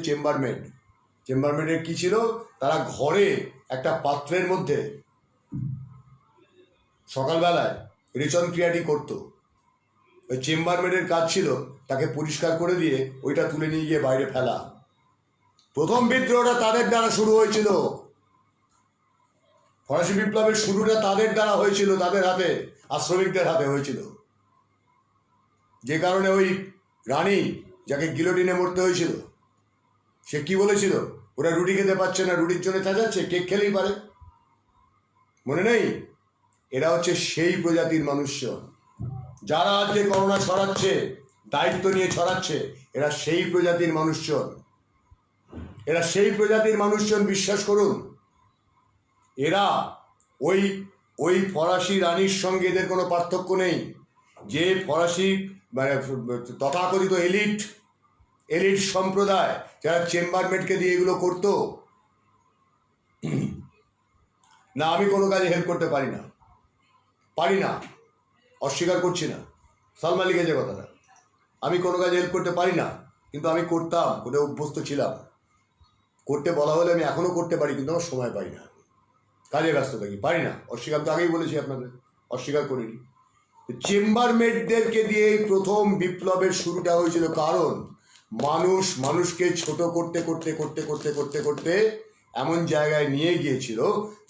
চেম্বারমেডের কি ছিল? তারা ঘরে একটা পাত্রের মধ্যে সকালবেলায় রেচন ক্রিয়াটি করতো। ওই চেম্বারমেডের কাজ ছিল তাকে পরিষ্কার করে দিয়ে ওইটা তুলে নিয়ে গিয়ে বাইরে ফেলা। প্রথম বিদ্রোহটা তাদের দ্বারা শুরু হয়েছিল। ফরাসি বিপ্লবের শুরুটা তাদের দ্বারা হয়েছিল, তাদের হাতে আর শ্রমিকদের হাতে হয়েছিল। যে কারণে ওই রানী যাকে গিলোটিনে মরতে হয়েছিল, সে কি বলেছিল? ওরা রুটি খেতে পারছে না, রুটির জন্য চেঁচাচ্ছে, কেক খেলেই পারে। মনে নেই? এরা হচ্ছে সেই প্রজাতির মানুষজন যারা আজকে করোনা ছড়াচ্ছে, দায়িত্ব নিয়ে ছড়াচ্ছে। এরা সেই প্রজাতির মানুষজন, বিশ্বাস করুন। এরা ওই ফরাসি রানীর সঙ্গে এদের কোনো পার্থক্য নেই। যে ফরাসি মানে তথাকথিত এলিট সম্প্রদায় যারা চেম্বারমেডকে দিয়ে এগুলো করতো না, আমি কোনো কাজে হেল্প করতে পারি না, অস্বীকার করছি না। সালমা লিখেছে কথাটা, আমি কোনো কাজে হেল্প করতে পারি না, কিন্তু আমি করতাম, করে অভ্যস্ত ছিলাম। করতে বলা হলে আমি এখনও করতে পারি, কিন্তু আমার সময় পাই না, কাজে ব্যস্ত থাকি, পারি না। অস্বীকার তো আগেই বলেছি আপনাদের, অস্বীকার করিনি। চেম্বারমেডদেরকে দিয়ে প্রথম বিপ্লবের শুরুটা হয়েছিল, কারণ মানুষকে ছোট করতে করতে করতে করতে করতে করতে এমন জায়গায় নিয়ে গিয়েছিল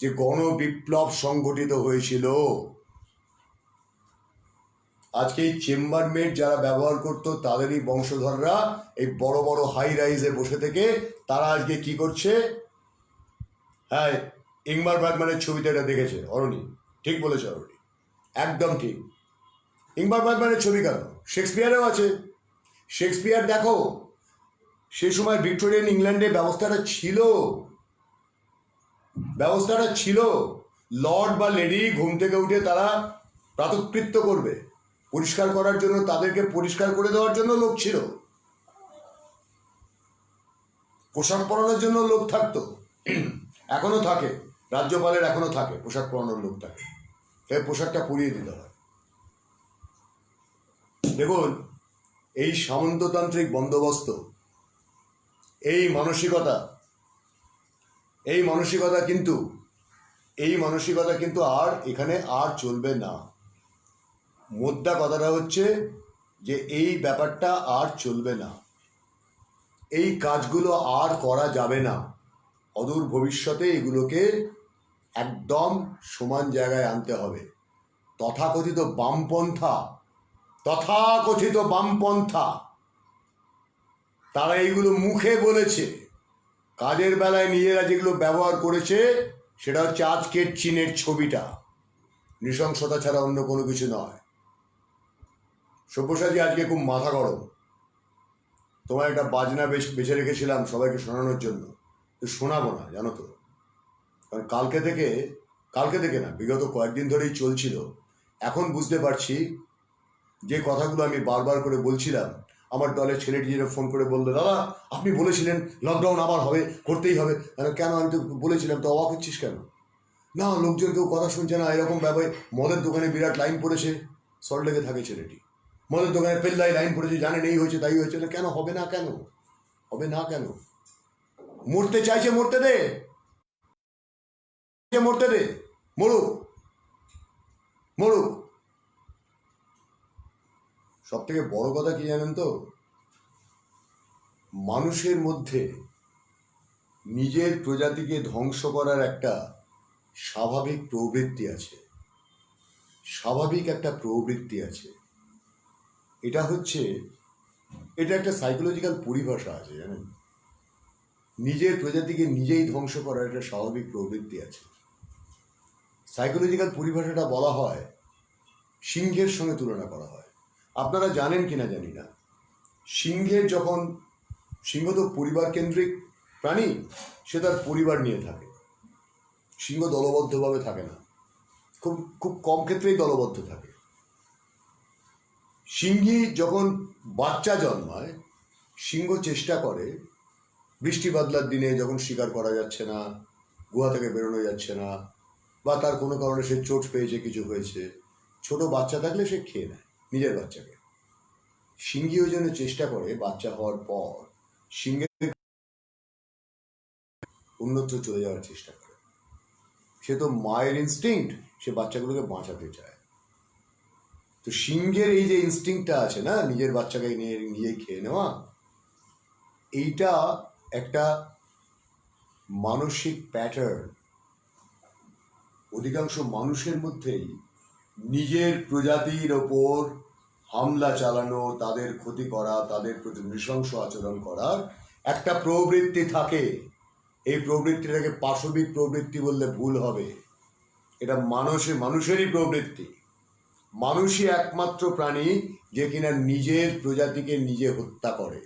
যে গণবিপ্লব সংগঠিত হয়েছিল। আজকে এই চেম্বারমেড যারা ব্যবহার করতো তাদেরই বংশধররা এই বড় বড় হাই রাইজে বসে থেকে তারা আজকে কি করছে? হ্যাঁ, ইংমার বার্গম্যানের ছবিতে এটা দেখেছে অরণি, ঠিক বলেছে অরণি, একদম ঠিক। ইংমার বার্গম্যানের ছবি কেন? শেক্সপিয়ারেও আছে। শেক্সপিয়ার দেখো, সে সময় ভিক্টোরিয়ান ইংল্যান্ডে ব্যবস্থাটা ছিল। লর্ড বা লেডি ঘুম থেকে উঠে তারা প্রাতকৃত্য করবে, পরিষ্কার করার জন্য তাদেরকে পরিষ্কার করে দেওয়ার জন্য লোক ছিল, পোশাক পরানোর জন্য লোক থাকতো, এখনো থাকে। রাজ্যপালের এখনো থাকে, পোশাক পরানোর লোক থাকে, তাই পোশাকটা পরিয়ে দিতে হয়। দেখুন, এই সামন্ততান্ত্রিক বন্দোবস্ত, এই মানসিকতা কিন্তু আর এখানে আর চলবে না। মোদ্দা কথাটা হচ্ছে যে এই ব্যাপারটা আর চলবে না, এই কাজগুলো আর করা যাবে না। অদূর ভবিষ্যতে এগুলোকে একদম সমান জায়গায় আনতে হবে। তথাকথিত বামপন্থা তারা এইগুলো মুখে বলেছে, কাজের বেলায় নিজেরা যেগুলো ব্যবহার করেছে সেটা হচ্ছে আজকের চীনের ছবিটা, নৃশংসতা ছাড়া অন্য কোনো কিছু নয়। সব্যসাচী আজকে খুব মাথা গরম, তোমার একটা বাজনা বেছে রেখেছিলাম সবাইকে শোনানোর জন্য, তো শোনাবো না জানো তো, কারণ কালকে থেকে না, বিগত কয়েকদিন ধরেই চলছিল। এখন বুঝতে পারছি যে কথাগুলো আমি বারবার করে বলছিলাম। আমার দলের ছেলেটি যেটা ফোন করে বললো, দাদা আপনি বলেছিলেন লকডাউন আবার হবে, করতেই হবে। কেন, আমি তো বলেছিলাম, তো অবাক হচ্ছিস কেন? না, লোকজন কেউ কথা শুনছে না, এরকম ব্যাপারে। মদের দোকানে বিরাট লাইন পড়েছে, সল্টলেকে থাকে ছেলেটি, মদের দোকানে পেল্লাই লাইন পড়েছে, জানেন এই হয়েছে তাই হয়েছে। কেন হবে না, কেন হবে না, কেন? মরতে চাইছে, মরতে দে, মরতে দে, মরুক মরুক। সব থেকে বড় কথা কি জানেন তো, মানুষের মধ্যে নিজের প্রজাতিকে ধ্বংস করার একটা স্বাভাবিক প্রবৃত্তি আছে, স্বাভাবিক একটা প্রবৃত্তি আছে। এটা একটা সাইকোলজিক্যাল পরিভাষা আছে, জানেন? নিজের প্রজাতিকে নিজেই ধ্বংস করার একটা স্বাভাবিক প্রবৃত্তি আছে। সাইকোলজিক্যাল পরিভাষাটা বলা হয় সিংহের সঙ্গে তুলনা করা হয়। আপনারা জানেন কিনা জানি না, সিংহ তো পরিবার কেন্দ্রিক প্রাণী, সে তার পরিবার নিয়ে থাকে। সিংহ দলবদ্ধভাবে থাকে না, খুব খুব কম ক্ষেত্রেই দলবদ্ধ থাকে। সিংহী যখন বাচ্চা জন্মায়, সিংহ চেষ্টা করে বৃষ্টি বাদলার দিনে যখন শিকার করা যাচ্ছে না, গুহা থেকে বেরোনো যাচ্ছে না, বা তার কোনো কারণে সে চোট পেয়েছে, কিছু হয়েছে, ছোট বাচ্চা থাকলে সে খেয়ে নেয় নিজের বাচ্চাকে। সিংহী ওই জন্য চেষ্টা করে বাচ্চা হওয়ার পর সিংহের অন্যত্র চলে যাওয়ার চেষ্টা করে। সে তো মায়ের ইনস্টিংক্ট, সে বাচ্চাগুলোকে বাঁচাতে চায়। তো সিংহের এই যে ইনস্টিংক্টটা আছে না, নিজের বাচ্চাকে নিয়ে নিজেই খেয়ে নেওয়া, এইটা একটা মানসিক প্যাটার্ন। অধিকাংশ মানুষের মধ্যেই নিজের প্রজাতির ওপর হামলা চালানো, তাদের ক্ষতি করা, তাদের প্রতি নৃশংস আচরণ করার একটা প্রবৃত্তি থাকে। এই প্রবৃত্তিটাকে পাশবিক প্রবৃত্তি বললে ভুল হবে। এটা মানুষেরই প্রবৃত্তি। মানুষই একমাত্র প্রাণী যে কিনা নিজের প্রজাতিকে নিজে হত্যা করে।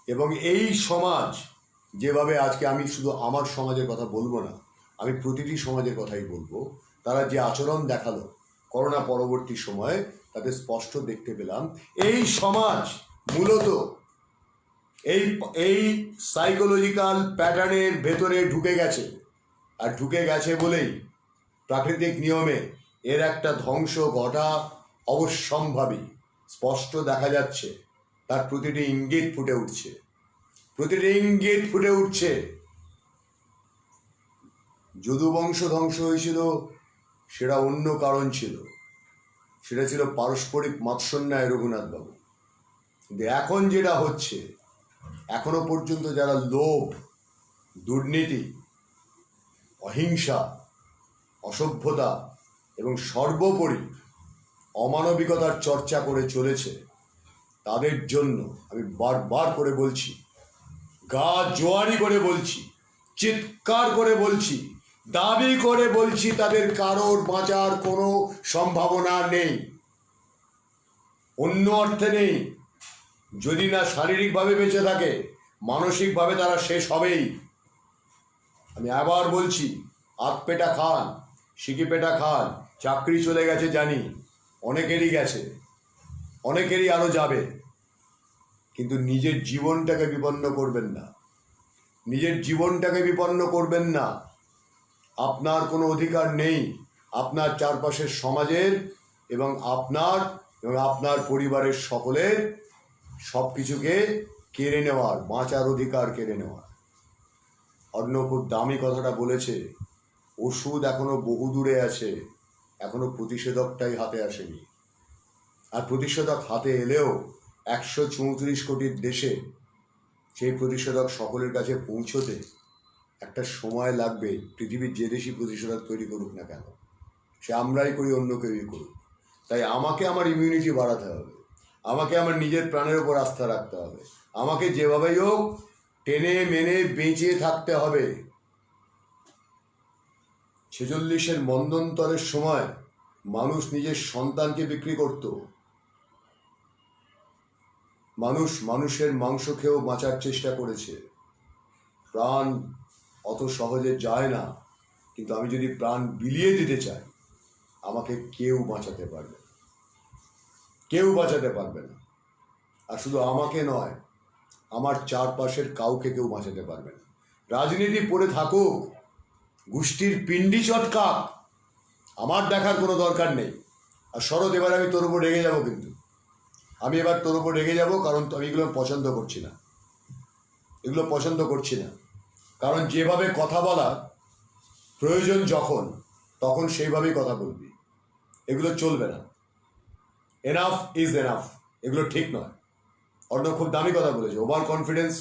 এবং এই সমাজ যেভাবে আজকে, আমি শুধু আমার সমাজের কথা বলবো না, আমি প্রতিটি সমাজের কথাই বলবো, তারা যে আচরণ দেখালো করোনা পরবর্তী সময়ে, তাতে স্পষ্ট দেখতে পেলাম এই সমাজ মূলত এই সাইকোলজিক্যাল প্যাটার্নের ভেতরে ঢুকে গেছে। আর ঢুকে গেছে বলেই প্রাকৃতিক নিয়মে এর একটা ধ্বংস ঘটা অবশ্যম্ভাবী, স্পষ্ট দেখা যাচ্ছে। তার প্রতিটি ইঙ্গিত ফুটে উঠছে, প্রতিটি ইঙ্গিত ফুটে উঠছে। যদু বংশ ধ্বংস হয়েছিল, সেটা অন্য কারণ ছিল, সেটা ছিল পারস্পরিক মাৎসন্যায় রঘুনাথ বাবু। কিন্তু এখন যেটা হচ্ছে, এখনো পর্যন্ত যারা লোভ, দুর্নীতি, অহিংসা, অসভ্যতা এবং সর্বোপরি অমানবিকতার চর্চা করে চলেছে, তাদের জন্য আমি বারবার করে বলছি, গা জোয়ারি করে বলছি, চিৎকার করে বলছি, দাবি করে বলছি, তাদের কারোর বাঁচার কোনো সম্ভাবনা নেই। অন্য অর্থে নেই, যদি না শারীরিকভাবে বেঁচে থাকে, মানসিকভাবে তারা শেষ হবেই। আমি আবার বলছি, আত পেটা খান, সিকি পেটা খান, চাকরি চলে গেছে জানি, অনেকেরই গেছে, অনেকেরই আরো যাবে, কিন্তু নিজের জীবনটাকে বিপন্ন করবেন না, নিজের জীবনটাকে বিপন্ন করবেন না। আপনার কোনো অধিকার নেই আপনার চারপাশের সমাজের এবং আপনার পরিবারের সকলের সব কিছুকে কেড়ে নেওয়ার, বাঁচার অধিকার কেড়ে নেওয়ার। অর্ণব দামি কথাটা বলেছে, ওষুধ এখনো বহু দূরে আছে, এখনো প্রতিষেধকটাই হাতে আসেনি। আর প্রতিষেধক হাতে এলেও 134 কোটির দেশে সেই প্রতিষেধক সকলের কাছে পৌঁছতে একটা সময় লাগবে। পৃথিবীর যে দেশই প্রতিষেধক তৈরি করুক না কেন, সে আমরাই করি, অন্য কেউই করুক, তাই আমাকে আমার ইমিউনিটি বাড়াতে হবে, আমাকে আমার নিজের প্রাণের ওপর আস্থা রাখতে হবে, আমাকে যেভাবেই হোক টেনে মেনে বেঁচে থাকতে হবে। 46-এর মন্বন্তরের সময় মানুষ নিজের সন্তানকে বিক্রি করত। মানুষ মানুষের মাংস খেয়েও বাঁচার চেষ্টা করেছে। প্রাণ অত সহজে যায় না, কিন্তু আমি যদি প্রাণ বিলিয়ে দিতে চাই, আমাকে কেউ বাঁচাতে পারবে না, কেউ বাঁচাতে পারবে না। আর শুধু আমাকে নয়, আমার চারপাশের কাউকে কেউ বাঁচাতে পারবে না। রাজনীতি পড়ে থাকুক, গোষ্ঠীর পিণ্ডি চটকাক, আমার দেখার কোনো দরকার নেই। আর শরৎ, এবার আমি তোর উপর রেগে যাবো, কিন্তু আমি এবার তোর উপর রেগে যাবো, কারণ আমি এগুলো পছন্দ করছি না, এগুলো পছন্দ করছি না। কারণ যেভাবে কথা বলা প্রয়োজন যখন, তখন সেইভাবেই কথা বলবি। এগুলো চলবে না। এনাফ ইজ এনাফ, এগুলো ঠিক নয়। অর্ণব খুব দামি কথা বলেছে, ওভার কনফিডেন্স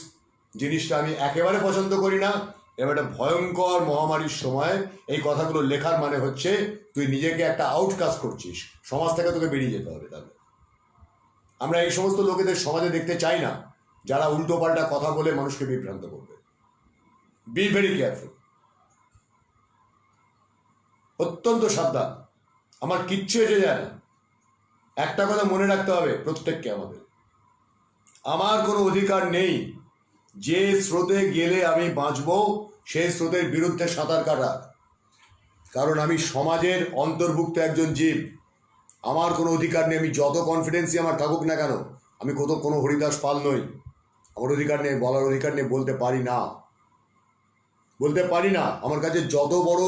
জিনিসটা আমি একেবারে পছন্দ করি না। এবার একটা ভয়ঙ্কর মহামারীর সময় এই কথাগুলো লেখার মানে হচ্ছে তুই নিজেকে একটা আউটকাস্ট করছিস, সমাজ থেকে তোকে বেরিয়ে যেতে হবে। তাহলে আমরা এই সমস্ত লোকেদের সমাজে দেখতে চাই না, যারা উল্টোপাল্টা কথা বলে মানুষকে বিভ্রান্ত করবে। বি ভেরি কেয়ারফুল, অত্যন্ত সাবধান। আমার কিচ্ছু এসে যায় না। একটা কথা মনে রাখতে হবে প্রত্যেককে, আমার কোনো অধিকার নেই যে স্রোতে গেলে আমি বাঁচবো সেই স্রোতের বিরুদ্ধে সাঁতার কাটার। কারণ আমি সমাজের অন্তর্ভুক্ত একজন জীব। আমার কোনো অধিকার নেই, আমি যত কনফিডেন্সই আমার থাকুক না কেন, আমি কোনো হরিদাস পাল নই। আমার অধিকার নেই, বলার অধিকার নেই, বলতে পারি না, বলতে পারি না। আমার কাছে যত বড়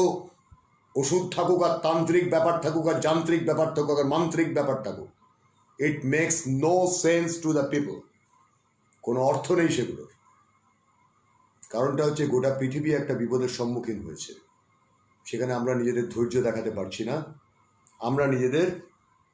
ওষুধ থাকুক, আর তান্ত্রিক ব্যাপার থাকুক, আর যান্ত্রিক ব্যাপার থাকুক, আর মান্ত্রিক ব্যাপার থাকুক, it makes no sense to the people. কোনো অর্থ নেই সেগুলোর। কারণটা হচ্ছে গোটা পৃথিবী একটা বিপদের সম্মুখীন হয়েছে। সেখানে আমরা নিজেদের ধৈর্য দেখাতে পারছি না। আমরা নিজেদের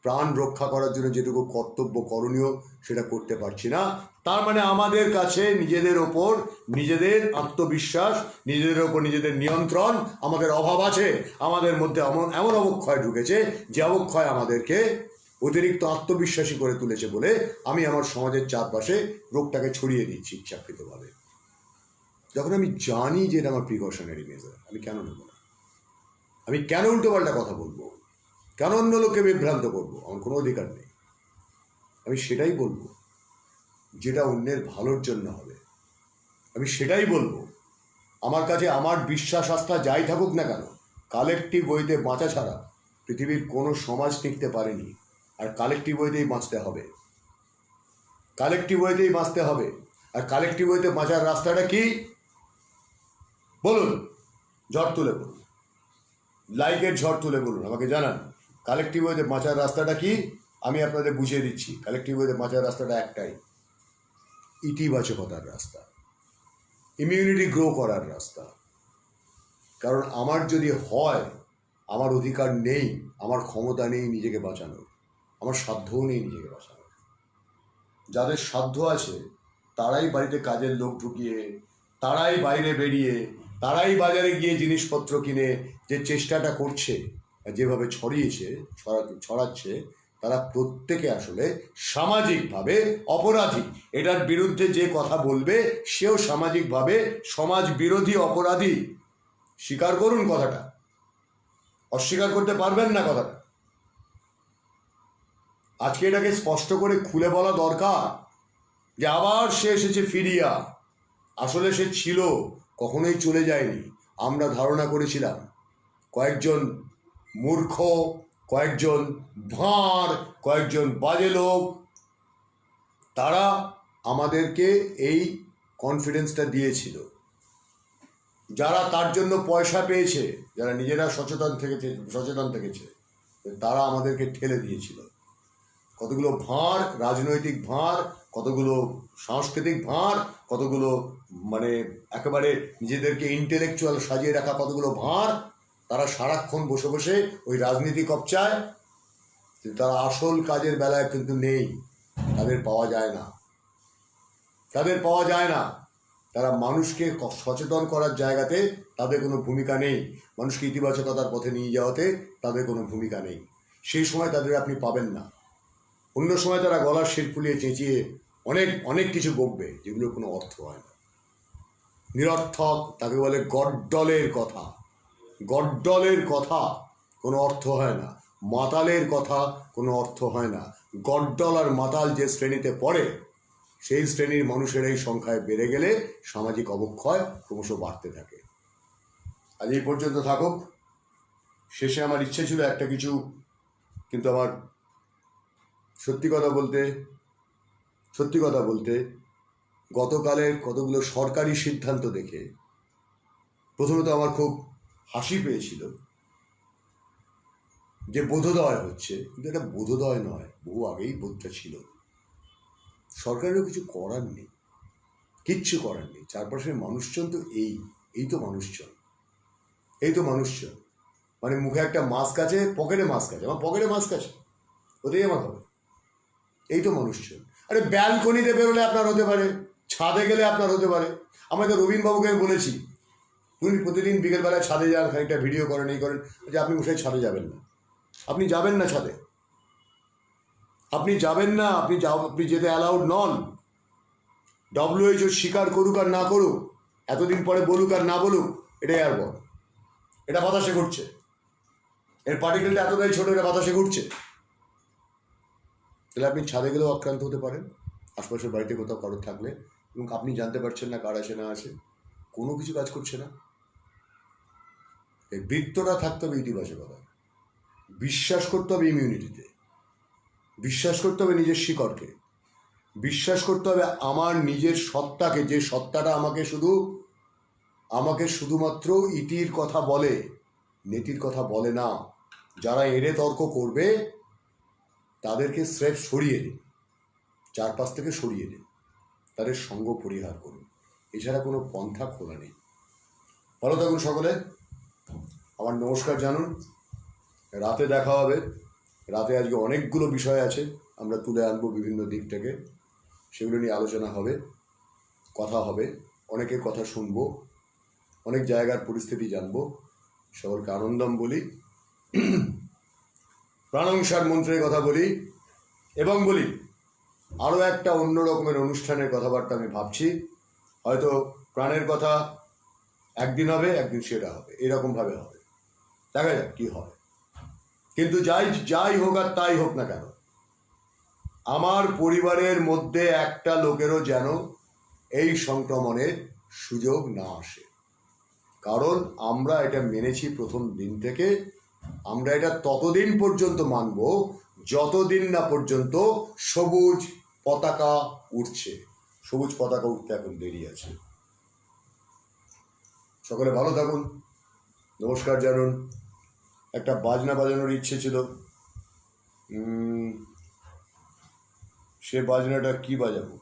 প্রাণ রক্ষা করার জন্য যেটুকু কর্তব্য করণীয় সেটা করতে পারছি না। তার মানে আমাদের কাছে নিজেদের ওপর নিজেদের আত্মবিশ্বাস, নিজেদের ওপর নিজেদের নিয়ন্ত্রণ আমাদের অভাব আছে। আমাদের মধ্যে এমন অবক্ষয় ঢুকেছে যে অবক্ষয় আমাদেরকে অতিরিক্ত আত্মবিশ্বাসী করে তুলেছে বলে আমি আমার সমাজের চারপাশে রোগটাকে ছড়িয়ে দিচ্ছি ইচ্ছাকৃতভাবে। যখন আমি জানি যে এটা আমার প্রিকশনারি মেজার, আমি কেন নেব না? আমি কেন উল্টোপাল্টা কথা বলবো? কেন অন্য লোককে বিভ্রান্ত করবো? আমার কোনো অধিকার নেই। আমি সেটাই বলবো যেটা অন্যের ভালোর জন্য হবে, আমি সেটাই বলবো। আমার কাছে আমার বিশ্বাস আস্থা যাই থাকুক না কেন, কালেকটিভ ওয়েতে বাঁচা ছাড়া পৃথিবীর কোনো সমাজ টিকতে পারেনি। আর কালেকটিভ ওয়েতেই বাঁচতে হবে, কালেকটিভ ওয়েতেই বাঁচতে হবে। আর কালেকটিভ ওয়েতে বাঁচার রাস্তাটা কি বলুন? ঝড় তুলে বলুন, লাইকের ঝড় তুলে বলুন, আমাকে জানান কালেকটিভ ওয়েতে বাঁচার রাস্তাটা কি। আমি আপনাদের বুঝিয়ে দিচ্ছি। কালেকটিভ ওয়েতে বাঁচার রাস্তাটা একটাই, ইতিবাচকতার রাস্তা, ইমিউনিটি গ্রো করার রাস্তা। কারণ আমার যদি হয়, আমার অধিকার নেই, আমার ক্ষমতা নেই নিজেকে বাঁচানোর, আমার সাধ্যও নেই নিজেকে বাঁচানোর। যাদের সাধ্য আছে তারাই বাড়িতে কাজের লোক ঢুকিয়ে, তারাই বাইরে বেরিয়ে, তারাই বাজারে গিয়ে জিনিসপত্র কিনে যে চেষ্টাটা করছে, যেভাবে ছড়াচ্ছে, তারা প্রত্যেকে আসলে সামাজিকভাবে অপরাধী। এটার বিরুদ্ধে যে কথা বলবে সেও সামাজিকভাবে সমাজ বিরোধী অপরাধী। স্বীকার করুন কথাটা, অস্বীকার করতে পারবেন না কথাটা। আজকে এটাকে স্পষ্ট করে খুলে বলা দরকার যে আবার সে এসেছে ফিরিয়া। আসলে সে ছিল, কখনোই চলে যায়নি। আমরা ধারণা করেছিলাম কয়েকজন মূর্খ, কয়েকজন ভাঁড়, কয়েকজন বাজে লোক, তারা আমাদেরকে এই কনফিডেন্সটা দিয়েছিল। যারা তার জন্য পয়সা পেয়েছে, যারা নিজেরা সচেতন থেকেছে, তারা আমাদেরকে ঠেলে দিয়েছিল। কতগুলো ভাঁড়, রাজনৈতিক ভাঁড়, কতগুলো সাংস্কৃতিক ভাঁড়, কতগুলো একেবারে নিজেদেরকে ইন্টেলেকচুয়াল সাজিয়ে রাখা কতগুলো ভাঁড়, তারা সারাক্ষণ বসে বসে ওই রাজনীতি কপচায়। তারা আসল কাজের বেলায় কিন্তু নেই, তাদের পাওয়া যায় না, তাদের পাওয়া যায় না। তারা মানুষকে সচেতন করার জায়গাতে তাদের কোনো ভূমিকা নেই, মানুষকে ইতিবাচকতার পথে নিয়ে যাওয়াতে তাদের কোনো ভূমিকা নেই। সেই সময় তাদের আপনি পাবেন না। অন্য সময় তারা গলার শির ফুলিয়ে চেঁচিয়ে অনেক কিছু বকবে, যেগুলোর কোনো অর্থ হয় না। নিরর্থক, তাকে বলে গড্ডলের কথা। গড্ডলের কথা কোনো অর্থ হয় না, মাতালের কথা কোনো অর্থ হয় না। গড্ডল আর মাতাল যে শ্রেণীতে পড়ে, সেই শ্রেণীর মানুষের এই সংখ্যায় বেড়ে গেলে সামাজিক অবক্ষয় ক্রমশ বাড়তে থাকে। আজ এই পর্যন্ত থাকুক। শেষে আমার ইচ্ছে ছিল একটা কিছু, কিন্তু আমার সত্যি কথা বলতে গতকালের কতগুলো সরকারি সিদ্ধান্ত দেখে প্রথমত আমার খুব হাসি পেয়েছিল, যে বোধোদয় হচ্ছে, কিন্তু এটা বোধোদয় নয়, বহু আগেই বোধটা ছিল। সরকারেরও কিছু করার নেই, কিচ্ছু করার নেই। চারপাশের মানুষজন তো এই তো মানুষজন। মানে মুখে একটা মাস্ক আছে, পকেটে মাস্ক আছে, আমার পকেটে মাস্ক আছে, ওতেই আমার হবে। এই তো মানুষজন। আরে ব্যালকনিতে বেরোলে আপনার হতে পারে, ছাদে গেলে আপনার হতে পারে। আমাদের রবীনবাবুকে আমি বলেছি, উনি প্রতিদিন বিকেলবেলায় ছাদে যান, খানিকটা ভিডিও করেন, এই করেন, যে আপনি মশাই ছাদে যাবেন না, আপনি যাবেন না ছাদে, আপনি যাবেন না, আপনি যেতে অ্যালাউড নন। WHO স্বীকার করুক আর না করুক, এতদিন পরে বলুক আর না বলুক, এটাই আর বল, এটা বাতাসে ঘুরছে, এর পার্টিকেলটা এতটাই ছোট, এটা বাতাসে ঘুরছে। তাহলে আপনি ছাদে গেলেও আক্রান্ত হতে পারেন, আশপাশের বাড়িতে কোথাও কারো থাকলে, এবং আপনি জানতে পারছেন না কার আসে না আসে, কোনো কিছু কাজ করছে না। এই বৃত্তটা থাকতে হবে ইতিবাচকতা, বিশ্বাস করতে হবে ইমিউনিটিতে, বিশ্বাস করতে হবে নিজের শিকড়কে, বিশ্বাস করতে হবে আমার নিজের সত্তাকে, যে সত্তাটা আমাকে শুধুমাত্র ইতির কথা বলে, নেতির কথা বলে না। যারা এড়ে তর্ক করবে তাদেরকে স্রেফ সরিয়ে দিন, চারপাশ থেকে সরিয়ে দিন, তাদের সঙ্গ পরিহার করুন, এছাড়া কোনো পন্থা খোলা নেই। ভালো থাকুন সকলে, আমার নমস্কার জানুন। রাতে দেখা হবে। রাতে আজকে অনেকগুলো বিষয় আছে, আমরা তুলে আনবো বিভিন্ন দিক থেকে, সেগুলো নিয়ে আলোচনা হবে, কথা হবে, অনেকের কথা শুনবো, অনেক জায়গার পরিস্থিতি জানবো। সকলকে আনন্দম বলি, প্রাণংসার মন্ত্রের কথা বলি, এবং বলি আরও একটা অন্য রকমের অনুষ্ঠানের কথাবার্তা আমি ভাবছি। হয়তো প্রাণের কথা একদিন হবে, একদিন সেটা হবে, এরকমভাবে হবে, দেখা যাক কী হয়। কিন্তু যাই হোক আর তাই হোক না কেন, আমার পরিবারের মধ্যে একটা লোকেরও যেন এই সংক্রমণের সুযোগ না আসে। কারণ আমরা এটা মেনেছি প্রথম দিন থেকে, আমরা এটা ততদিন পর্যন্ত মানব যতদিন না পর্যন্ত সবুজ পতাকা উঠছে। সবুজ পতাকা উঠতে এখন দেরি আছে। সকলে ভালো থাকুন, নমস্কার জানুন। একটা বাজনা বাজানোর ইচ্ছে ছিল, সে বাজনাটা কি বাজাবো?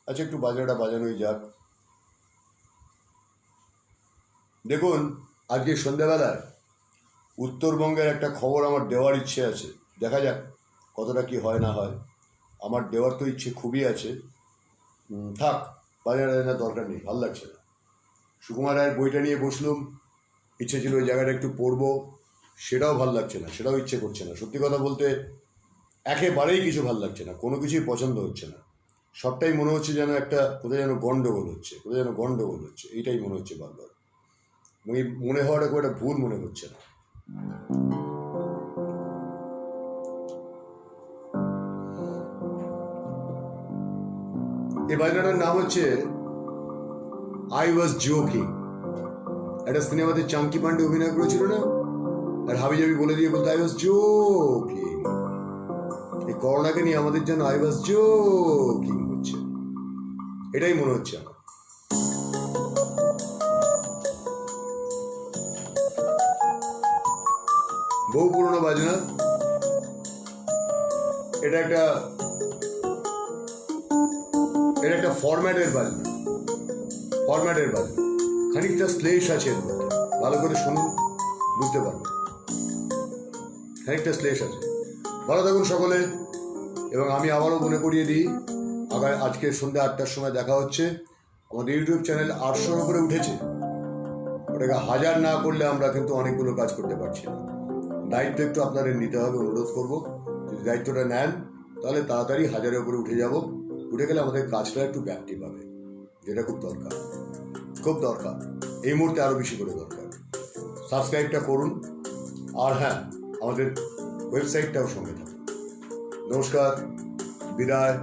আচ্ছা, একটু বাজনাটা বাজানোই যাক। দেখুন, আজকে সন্ধ্যাবেলায় উত্তরবঙ্গের একটা খবর আমার দেওয়ার ইচ্ছে আছে, দেখা যাক কতটা কি হয় না হয়। আমার দেওয়ার তো ইচ্ছে খুবই আছে, থাক, বাজনা দরকার নেই, ভাল লাগছে না। সুকুমার রায়ের বইটা নিয়ে বসলুম, ইচ্ছে ছিল ওই জায়গাটা একটু পড়বো, সেটাও ভাল লাগছে না, সেটাও ইচ্ছে করছে না। সত্যি কথা বলতে একেবারেই কিছু ভাল লাগছে না, কোনো কিছুই পছন্দ হচ্ছে না। সবটাই মনে হচ্ছে যেন কোথায় যেন গন্ডগোল হচ্ছে, এইটাই মনে হচ্ছে বারবার। এই মনে হওয়াটা খুব একটা ভুল মনে হচ্ছে না। এই বাজনাটার নাম হচ্ছে আই ওয়াজ জোকিং। একটা সিনেমাতে চাঙ্কি পান্ডে অভিনয় করেছিল না, আর হাবিজাবি বলে দিয়ে বলতে আই ওয়াজ জোকিং। এই করোনাকে নিয়ে আমাদের যেন আই ওয়াজ জোকিং হচ্ছে, এটাই মনে হচ্ছে আমার। বহু পুরনো বাজনা, এটা একটা ফরম্যাটের বাজনা, খানিকটা শ্লেষ আছে এর মধ্যে, ভালো করে শুনুন, বুঝতে পারবেন, খানিকটা শ্লেষ আছে। ভালো থাকুন সকলে, এবং আমি আবারও মনে করিয়ে দিই, আজকে সন্ধ্যা 8টার সময় দেখা হচ্ছে। আমাদের ইউটিউব চ্যানেল 800-র উপরে উঠেছে, ওটাকে 1000 না করলে আমরা কিন্তু অনেকগুলো কাজ করতে পারছি না। দায়িত্ব একটু আপনাদের নিতে হবে, অনুরোধ করবো, যদি দায়িত্বটা নেন তাহলে তাড়াতাড়ি 1000-এর উপরে উঠে যাব। উঠে গেলে আমাদের কাজটা একটু ব্যাপ্তি পাবে, যেটা খুব দরকার। খুব দরকার, এই মুহূর্তে আরও বেশি করে দরকার। সাবস্ক্রাইবটা করুন, আর হ্যাঁ, আমাদের ওয়েবসাইটটাও সঙ্গে থাকুন। নমস্কার, বিদায়,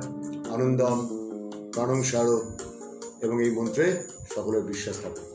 আনন্দম, প্রাণং সারো, এবং এই মন্ত্রে সকলের বিশ্বাস থাকুন।